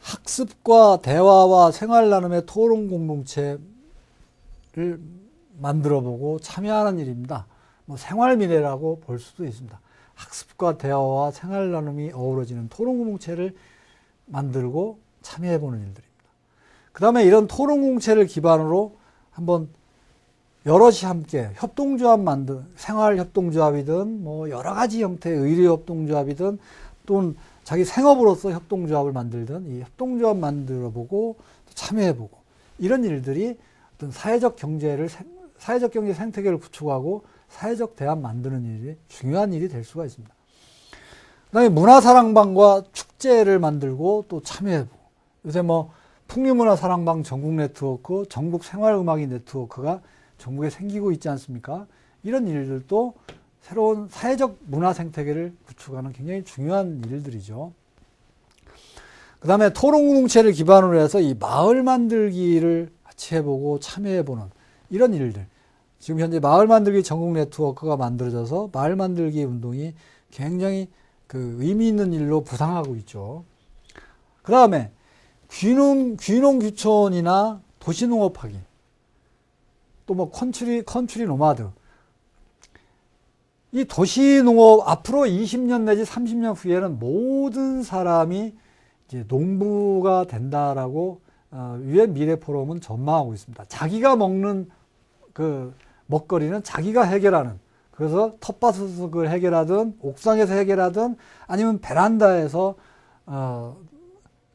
학습과 대화와 생활 나눔의 토론 공동체를 만들어 보고 참여하는 일입니다. 뭐 생활 미래라고 볼 수도 있습니다. 학습과 대화와 생활 나눔이 어우러지는 토론 공동체를 만들고 참여해 보는 일들입니다. 그 다음에 이런 토론 공동체를 기반으로 한번 여럿이 함께 협동조합 생활협동조합이든 뭐 여러 가지 형태의 의료협동조합이든 또는 자기 생업으로서 협동조합을 만들든 이 협동조합 만들어보고 참여해보고 이런 일들이 어떤 사회적 경제 생태계를 구축하고 사회적 대안 만드는 일이 중요한 일이 될 수가 있습니다. 그 다음에 문화사랑방과 축제를 만들고 또 참여해보고, 요새 뭐 풍류문화사랑방 전국 네트워크, 전국 생활음악인 네트워크가 전국에 생기고 있지 않습니까? 이런 일들도 새로운 사회적 문화 생태계를 구축하는 굉장히 중요한 일들이죠. 그 다음에 토론공동체를 기반으로 해서 이 마을 만들기를 같이 해보고 참여해보는 이런 일들. 지금 현재 마을 만들기 전국 네트워크가 만들어져서 마을 만들기 운동이 굉장히 그 의미 있는 일로 부상하고 있죠. 그 다음에 귀농귀촌이나 도시농업하기, 또 뭐 컨트리 노마드. 이 도시농업 앞으로 20년 내지 30년 후에는 모든 사람이 이제 농부가 된다라고 유엔 미래 포럼은 전망하고 있습니다. 자기가 먹는 그 먹거리는 자기가 해결하는, 그래서 텃밭에서 해결하든 옥상에서 해결하든 아니면 베란다에서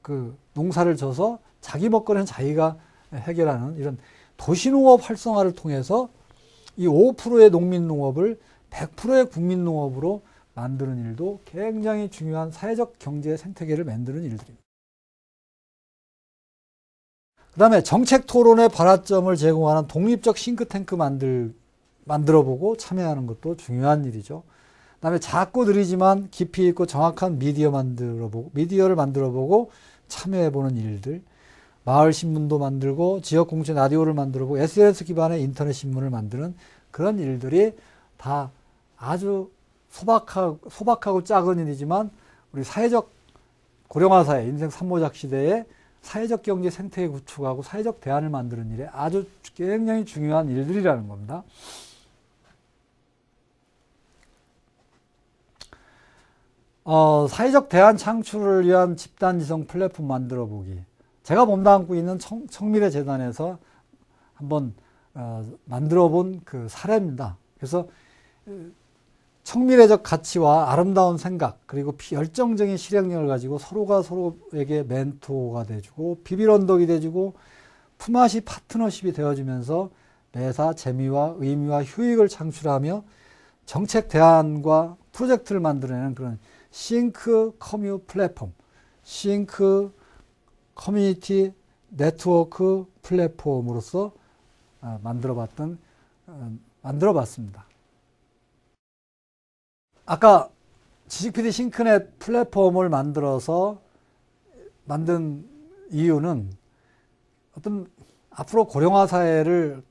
그 농사를 져서 자기 먹거리는 자기가 해결하는 이런 도시농업 활성화를 통해서 이 5%의 농민농업을 100%의 국민농업으로 만드는 일도 굉장히 중요한 사회적 경제 생태계를 만드는 일들입니다. 그 다음에 정책 토론의 발화점을 제공하는 독립적 싱크탱크 만들어보고 참여하는 것도 중요한 일이죠. 그 다음에 작고 느리지만 깊이 있고 정확한 미디어를 만들어보고 참여해보는 일들, 마을 신문도 만들고 지역 공채 라디오를 만들고 SNS 기반의 인터넷 신문을 만드는 그런 일들이 다 아주 소박하고 작은 일이지만 우리 사회적 고령화 사회, 인생 삼모작 시대에 사회적 경제 생태계 구축하고 사회적 대안을 만드는 일에 아주 굉장히 중요한 일들이라는 겁니다. 사회적 대안 창출을 위한 집단지성 플랫폼 만들어 보기. 제가 몸담고 있는 청미래재단에서 한번 만들어 본 그 사례입니다. 그래서 청미래적 가치와 아름다운 생각, 그리고 열정적인 실행력을 가지고 서로가 서로에게 멘토가 돼주고 비빌언덕이 돼주고 품앗이 파트너십이 되어주면서 매사 재미와 의미와 효익을 창출하며 정책 대안과 프로젝트를 만들어내는 그런 싱크 커뮤 플랫폼, 싱크 커뮤니티 네트워크 플랫폼으로서 만들어봤습니다. 아까 지식PD 싱크넷 플랫폼을 만든 이유는 어떤 앞으로 고령화 사회를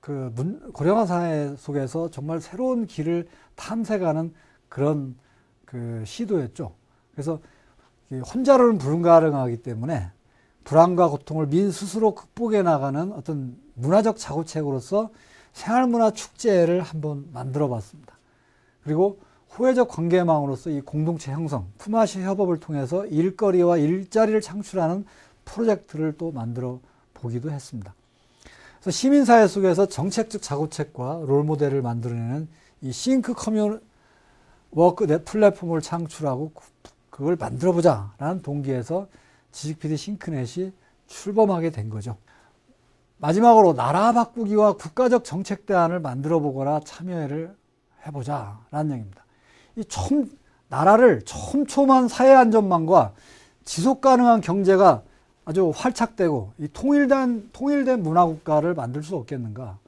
고령화 사회 속에서 정말 새로운 길을 탐색하는 그런 그 시도였죠. 그래서 혼자로는 불가능하기 때문에 불안과 고통을 민 스스로 극복해 나가는 어떤 문화적 자구책으로서 생활문화 축제를 한번 만들어 봤습니다. 그리고 호혜적 관계망으로서 이 공동체 형성, 품앗이 협업을 통해서 일거리와 일자리를 창출하는 프로젝트를 또 만들어 보기도 했습니다. 그래서 시민사회 속에서 정책적 자구책과 롤모델을 만들어내는 이 싱크 워크 플랫폼을 창출하고 그걸 만들어보자 라는 동기에서 지식PD 싱크넷이 출범하게 된 거죠. 마지막으로 나라 바꾸기와 국가적 정책 대안을 만들어 보거나 참여를 해보자 라는 얘기입니다. 나라를 촘촘한 사회 안전망과 지속 가능한 경제가 아주 활착되고 이 통일된 문화국가를 만들 수 없겠는가.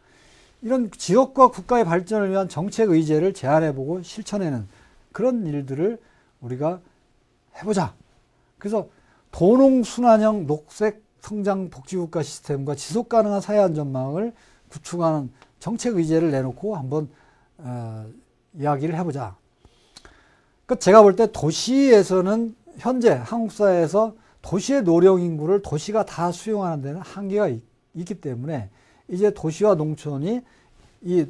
이런 지역과 국가의 발전을 위한 정책 의제를 제안해보고 실천해내는 그런 일들을 우리가 해보자. 그래서 도농순환형 녹색 성장 복지국가 시스템과 지속 가능한 사회 안전망을 구축하는 정책 의제를 내놓고 한번 이야기를 해보자. 그러니까 제가 볼 때 도시에서는 현재 한국 사회에서 도시의 노령 인구를 도시가 다 수용하는 데는 한계가 있기 때문에 이제 도시와 농촌이 이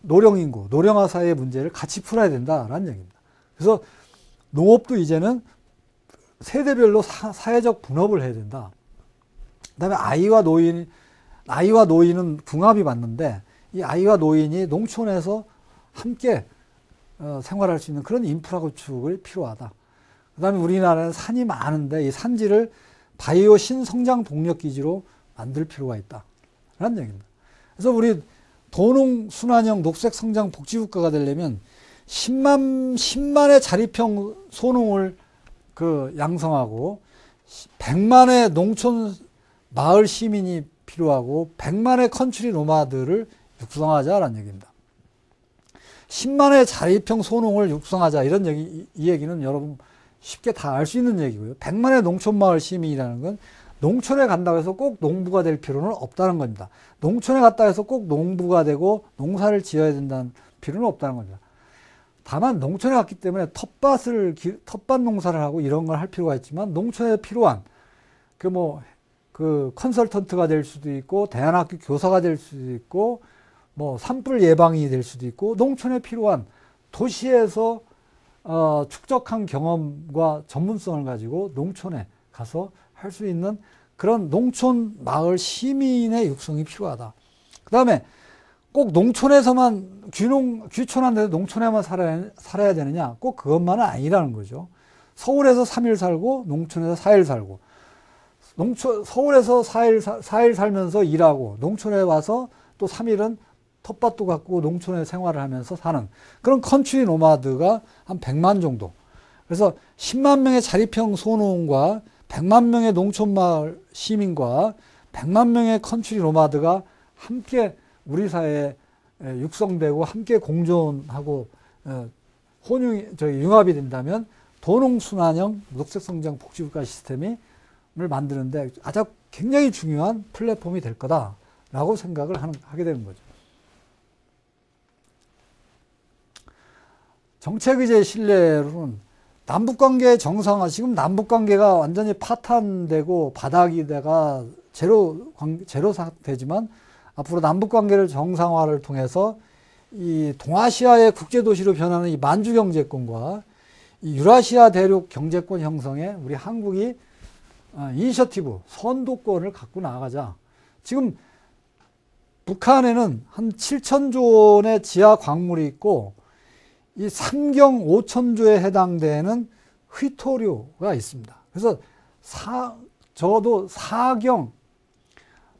노령 인구, 노령화 사회의 문제를 같이 풀어야 된다라는 얘기입니다. 그래서 농업도 이제는 세대별로 사회적 분업을 해야 된다. 그다음에 아이와 노인은 궁합이 맞는데 이 아이와 노인이 농촌에서 함께 생활할 수 있는 그런 인프라 구축이 필요하다. 그다음에 우리나라는 산이 많은데 이 산지를 바이오 신성장 동력 기지로 만들 필요가 있다라는 얘기입니다. 그래서 우리 도농 순환형 녹색 성장 복지국가가 되려면 10만의 자립형 소농을 양성하고 100만의 농촌 마을 시민이 필요하고 100만의 컨트리 노마드를 육성하자라는 얘기입니다. 10만의 자립형 소농을 육성하자 이 얘기는 여러분 쉽게 다 알 수 있는 얘기고요. 100만의 농촌 마을 시민이라는 건 농촌에 간다고 해서 꼭 농부가 될 필요는 없다는 겁니다. 농촌에 갔다 해서 꼭 농부가 되고 농사를 지어야 된다는 필요는 없다는 겁니다. 다만 농촌에 갔기 때문에 텃밭 농사를 하고 이런 걸 할 필요가 있지만 농촌에 필요한 컨설턴트가 될 수도 있고 대안학교 교사가 될 수도 있고 산불 예방이 될 수도 있고 농촌에 필요한 도시에서 축적한 경험과 전문성을 가지고 농촌에 가서 할 수 있는 그런 농촌 마을 시민의 육성이 필요하다. 그 다음에 꼭 농촌에서만 귀촌한 데서 농촌에만 살아야 되느냐? 꼭 그것만은 아니라는 거죠. 서울에서 3일 살고 농촌에서 4일 살고 서울에서 4일 살면서 일하고 농촌에 와서 또 3일은 텃밭도 갖고 농촌에 생활을 하면서 사는 그런 컨트리 노마드가 한 100만 정도. 그래서 10만 명의 자립형 소농과 100만 명의 농촌 마을 시민과 100만 명의 컨트리 노마드가 함께 우리 사회에 육성되고 함께 공존하고 융합이 된다면 도농순환형 녹색성장 복지국가 시스템을 만드는데 아주 굉장히 중요한 플랫폼이 될 거다라고 생각을 하게 되는 거죠. 정책의제 신뢰로는 남북관계 정상화, 지금 남북관계가 완전히 파탄되고 바닥이 돼가 제로 상태지만 앞으로 남북관계를 정상화를 통해서 이 동아시아의 국제도시로 변하는 이 만주경제권과 이 유라시아 대륙 경제권 형성에 우리 한국이 이니셔티브, 선도권을 갖고 나가자. 지금 북한에는 한 7천조 원의 지하 광물이 있고 이 삼경 5천조에 해당되는 휘토류가 있습니다. 그래서 적어도 사경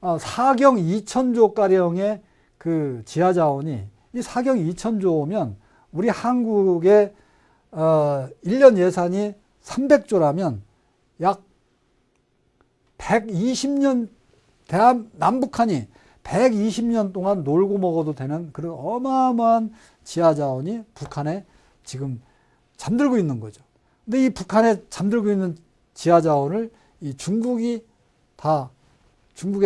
2천조가량의 그 지하 자원이 이 사경 2천조면 우리 한국의 1년 예산이 300조라면 약 120년 남북한이 120년 동안 놀고 먹어도 되는 그런 어마어마한 지하 자원이 북한에 지금 잠들고 있는 거죠. 근데 이 북한에 잠들고 있는 지하 자원을 이 중국에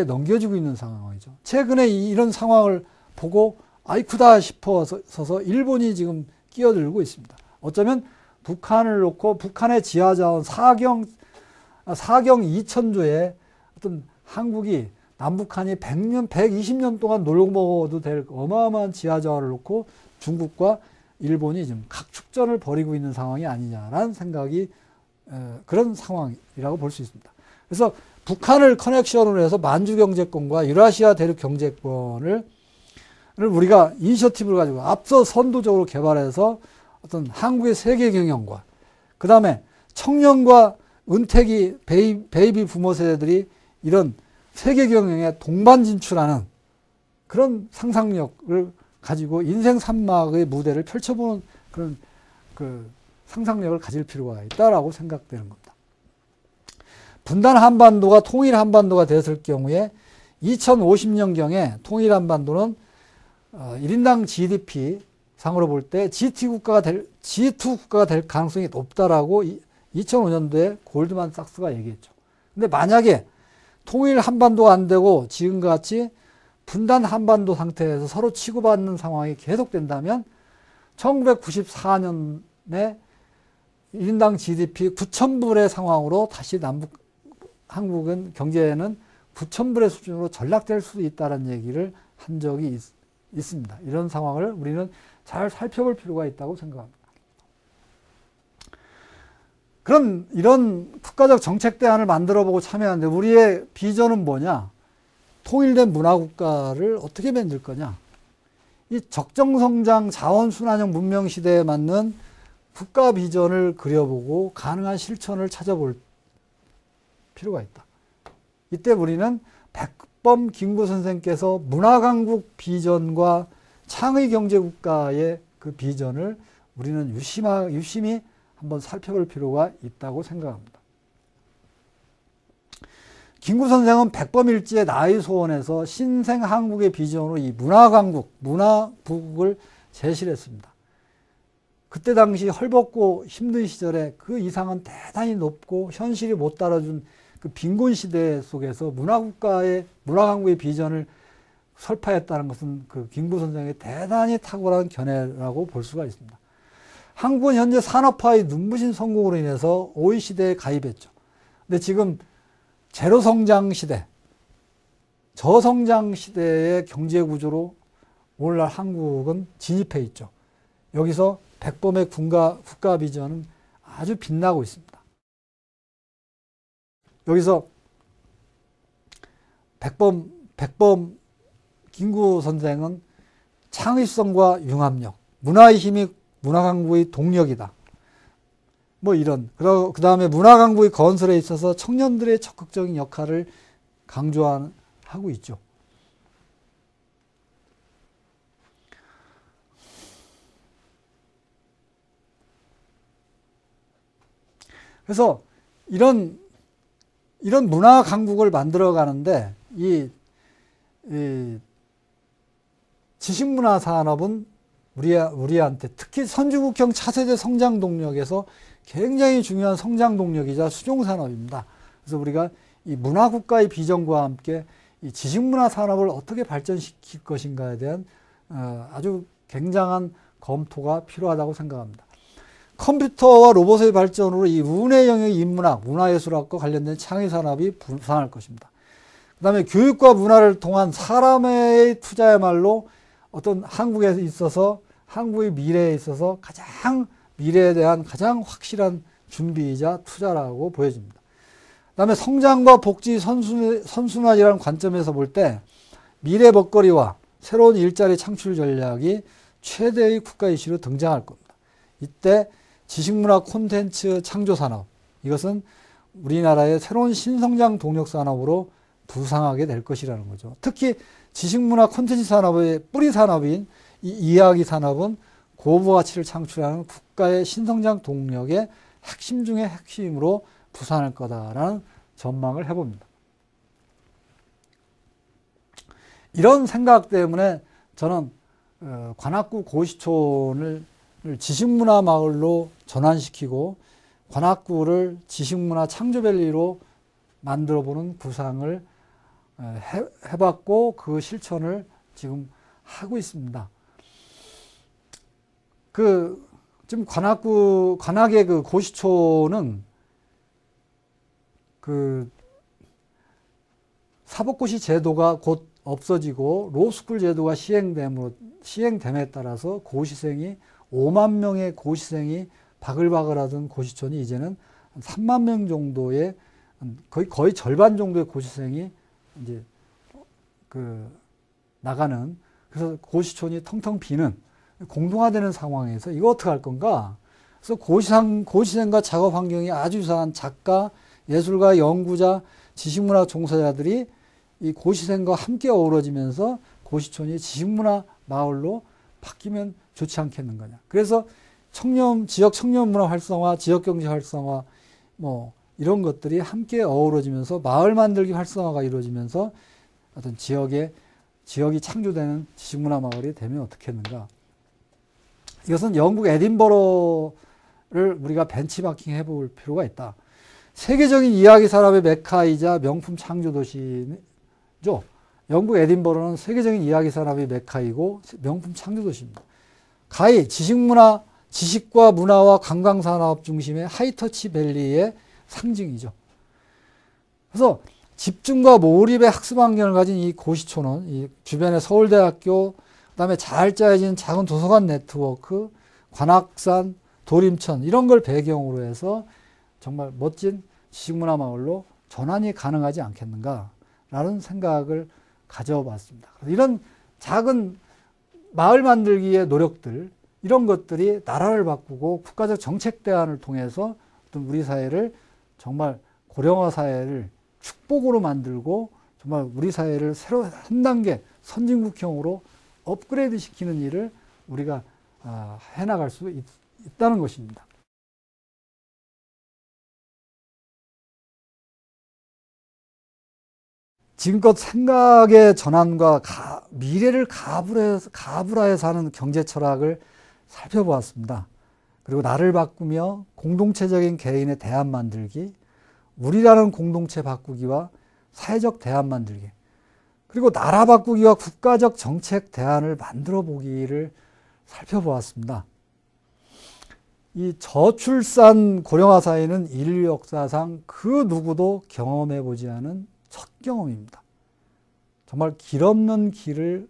넘겨주고 있는 상황이죠. 최근에 이런 상황을 보고 아이쿠다 싶어서 일본이 지금 끼어들고 있습니다. 어쩌면 북한을 놓고 북한의 지하 자원 사경 2천조에 어떤 한국이 남북한이 120년 동안 놀고 먹어도 될 어마어마한 지하 자원을 놓고 중국과 일본이 지금 각축전을 벌이고 있는 상황이 아니냐라는 생각이 그런 상황이라고 볼 수 있습니다. 그래서 북한을 커넥션으로 해서 만주경제권과 유라시아 대륙 경제권을 우리가 이니셔티브를 가지고 앞서 선도적으로 개발해서 어떤 한국의 세계 경영과 그 다음에 청년과 은퇴기 베이비 부모 세대들이 이런 세계 경영에 동반 진출하는 그런 상상력을 가지고 인생 산막의 무대를 펼쳐보는 그런 그 상상력을 가질 필요가 있다라고 생각되는 겁니다. 분단 한반도가 통일 한반도가 됐을 경우에 2050년경에 통일 한반도는 1인당 GDP 상으로 볼 때 G2 국가가 될 가능성이 높다라고 2005년도에 골드만삭스가 얘기했죠. 근데 만약에 통일 한반도가 안 되고 지금과 같이 분단 한반도 상태에서 서로 치고받는 상황이 계속된다면 1994년에 1인당 GDP 9,000불의 상황으로 다시 한국은 경제는 9,000불의 수준으로 전락될 수도 있다는 얘기를 한 적이 있습니다. 이런 상황을 우리는 잘 살펴볼 필요가 있다고 생각합니다. 그럼 이런 국가적 정책 대안을 만들어보고 참여하는데 우리의 비전은 뭐냐? 통일된 문화국가를 어떻게 만들 거냐? 이 적정성장 자원순환형 문명시대에 맞는 국가 비전을 그려보고 가능한 실천을 찾아볼 필요가 있다. 이때 우리는 백범 김구 선생께서 문화강국 비전과 창의경제국가의 그 비전을 우리는 유심히 한번 살펴볼 필요가 있다고 생각합니다. 김구 선생은 백범일지의 나의 소원에서 신생 한국의 비전으로 이 문화강국, 문화부국을 제시를 했습니다. 그때 당시 헐벗고 힘든 시절에 그 이상은 대단히 높고 현실이 못 따라준 그 빈곤 시대 속에서 문화강국의 비전을 설파했다는 것은 그 김구 선생의 대단히 탁월한 견해라고 볼 수가 있습니다. 한국은 현재 산업화의 눈부신 성공으로 인해서 OECD에 가입했죠. 근데 지금 제로 성장 시대, 저성장 시대의 경제 구조로 오늘날 한국은 진입해 있죠. 여기서 백범의 국가 비전은 아주 빛나고 있습니다. 여기서 백범 김구 선생은 창의성과 융합력, 문화의 힘이 문화강국의 동력이다. 뭐 이런. 그 다음에 문화강국의 건설에 있어서 청년들의 적극적인 역할을 강조하고 있죠. 그래서 이런 문화강국을 만들어 가는데 이 지식문화 산업은 우리한테 특히 선진국형 차세대 성장 동력에서 굉장히 중요한 성장 동력이자 수종 산업입니다. 그래서 우리가 이 문화국가의 비전과 함께 이 지식문화 산업을 어떻게 발전시킬 것인가에 대한 아주 굉장한 검토가 필요하다고 생각합니다. 컴퓨터와 로봇의 발전으로 이 문의 영역의 인문학, 문화예술학과 관련된 창의산업이 부상할 것입니다. 그 다음에 교육과 문화를 통한 사람의 투자야말로 어떤 한국에 있어서 한국의 미래에 있어서 미래에 대한 가장 확실한 준비이자 투자라고 보여집니다. 그 다음에 성장과 복지 선순환이라는 관점에서 볼 때 미래 먹거리와 새로운 일자리 창출 전략이 최대의 국가 이슈로 등장할 겁니다. 이때 지식문화 콘텐츠 창조 산업, 이것은 우리나라의 새로운 신성장 동력 산업으로 부상하게 될 것이라는 거죠. 특히 지식문화 콘텐츠 산업의 뿌리 산업인 이 이야기 산업은 고부 가치를 창출하는 국가의 신성장 동력의 핵심 중의 핵심으로 부상할 거다라는 전망을 해봅니다. 이런 생각 때문에 저는 관악구 고시촌을 지식문화 마을로 전환시키고 관악구를 지식문화 창조밸리로 만들어보는 구상을 해봤고 그 실천을 지금 하고 있습니다. 지금 관악의 그 고시촌은 사법고시 제도가 곧 없어지고 로스쿨 제도가 시행됨에 따라서 5만 명의 고시생이 바글바글하던 고시촌이 이제는 3만 명 정도의 거의 절반 정도의 고시생이 이제 나가는, 그래서 고시촌이 텅텅 비는 공동화되는 상황에서 이거 어떻게 할 건가? 그래서 고시생과 작업 환경이 아주 유사한 작가, 예술가, 연구자, 지식문화 종사자들이 이 고시생과 함께 어우러지면서 고시촌이 지식문화 마을로 바뀌면 좋지 않겠는 거냐. 그래서 지역 청년문화 활성화, 지역경제 활성화, 뭐 이런 것들이 함께 어우러지면서 마을 만들기 활성화가 이루어지면서 어떤 지역이 창조되는 지식문화 마을이 되면 어떻겠는가. 이것은 영국 에딘버러를 우리가 벤치마킹 해볼 필요가 있다. 세계적인 이야기 산업의 메카이자 명품 창조 도시죠. 영국 에딘버러는 세계적인 이야기 산업의 메카이고 명품 창조 도시입니다. 가히 지식과 문화와 관광 산업 중심의 하이터치 밸리의 상징이죠. 그래서 집중과 몰입의 학습 환경을 가진 이 고시촌은 이 주변에 서울대학교, 그다음에 잘 짜여진 작은 도서관 네트워크, 관악산, 도림천 이런 걸 배경으로 해서 정말 멋진 지식문화 마을로 전환이 가능하지 않겠는가라는 생각을 가져봤습니다. 이런 작은 마을 만들기의 노력들, 이런 것들이 나라를 바꾸고 국가적 정책 대안을 통해서 어떤 우리 사회를 정말 고령화 사회를 축복으로 만들고 정말 우리 사회를 새로 한 단계 선진국형으로 업그레이드 시키는 일을 우리가 해나갈 수 있다는 것입니다. 지금껏 생각의 전환과 미래를 가불하여서 하는 경제 철학을 살펴보았습니다. 그리고 나를 바꾸며 공동체적인 개인의 대안 만들기, 우리라는 공동체 바꾸기와 사회적 대안 만들기, 그리고 나라 바꾸기와 국가적 정책 대안을 만들어 보기를 살펴보았습니다. 이 저출산 고령화 사회는 인류 역사상 그 누구도 경험해 보지 않은 첫 경험입니다. 정말 길 없는 길을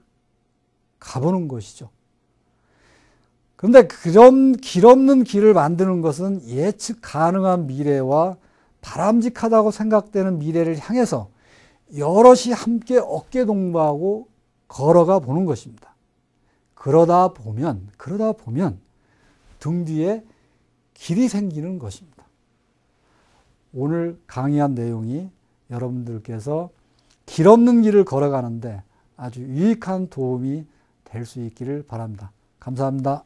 가보는 것이죠. 그런데 그런 길 없는 길을 만드는 것은 예측 가능한 미래와 바람직하다고 생각되는 미래를 향해서 여럿이 함께 어깨 동무하고 걸어가 보는 것입니다. 그러다 보면 등 뒤에 길이 생기는 것입니다. 오늘 강의한 내용이 여러분들께서 길 없는 길을 걸어가는데 아주 유익한 도움이 될 수 있기를 바랍니다. 감사합니다.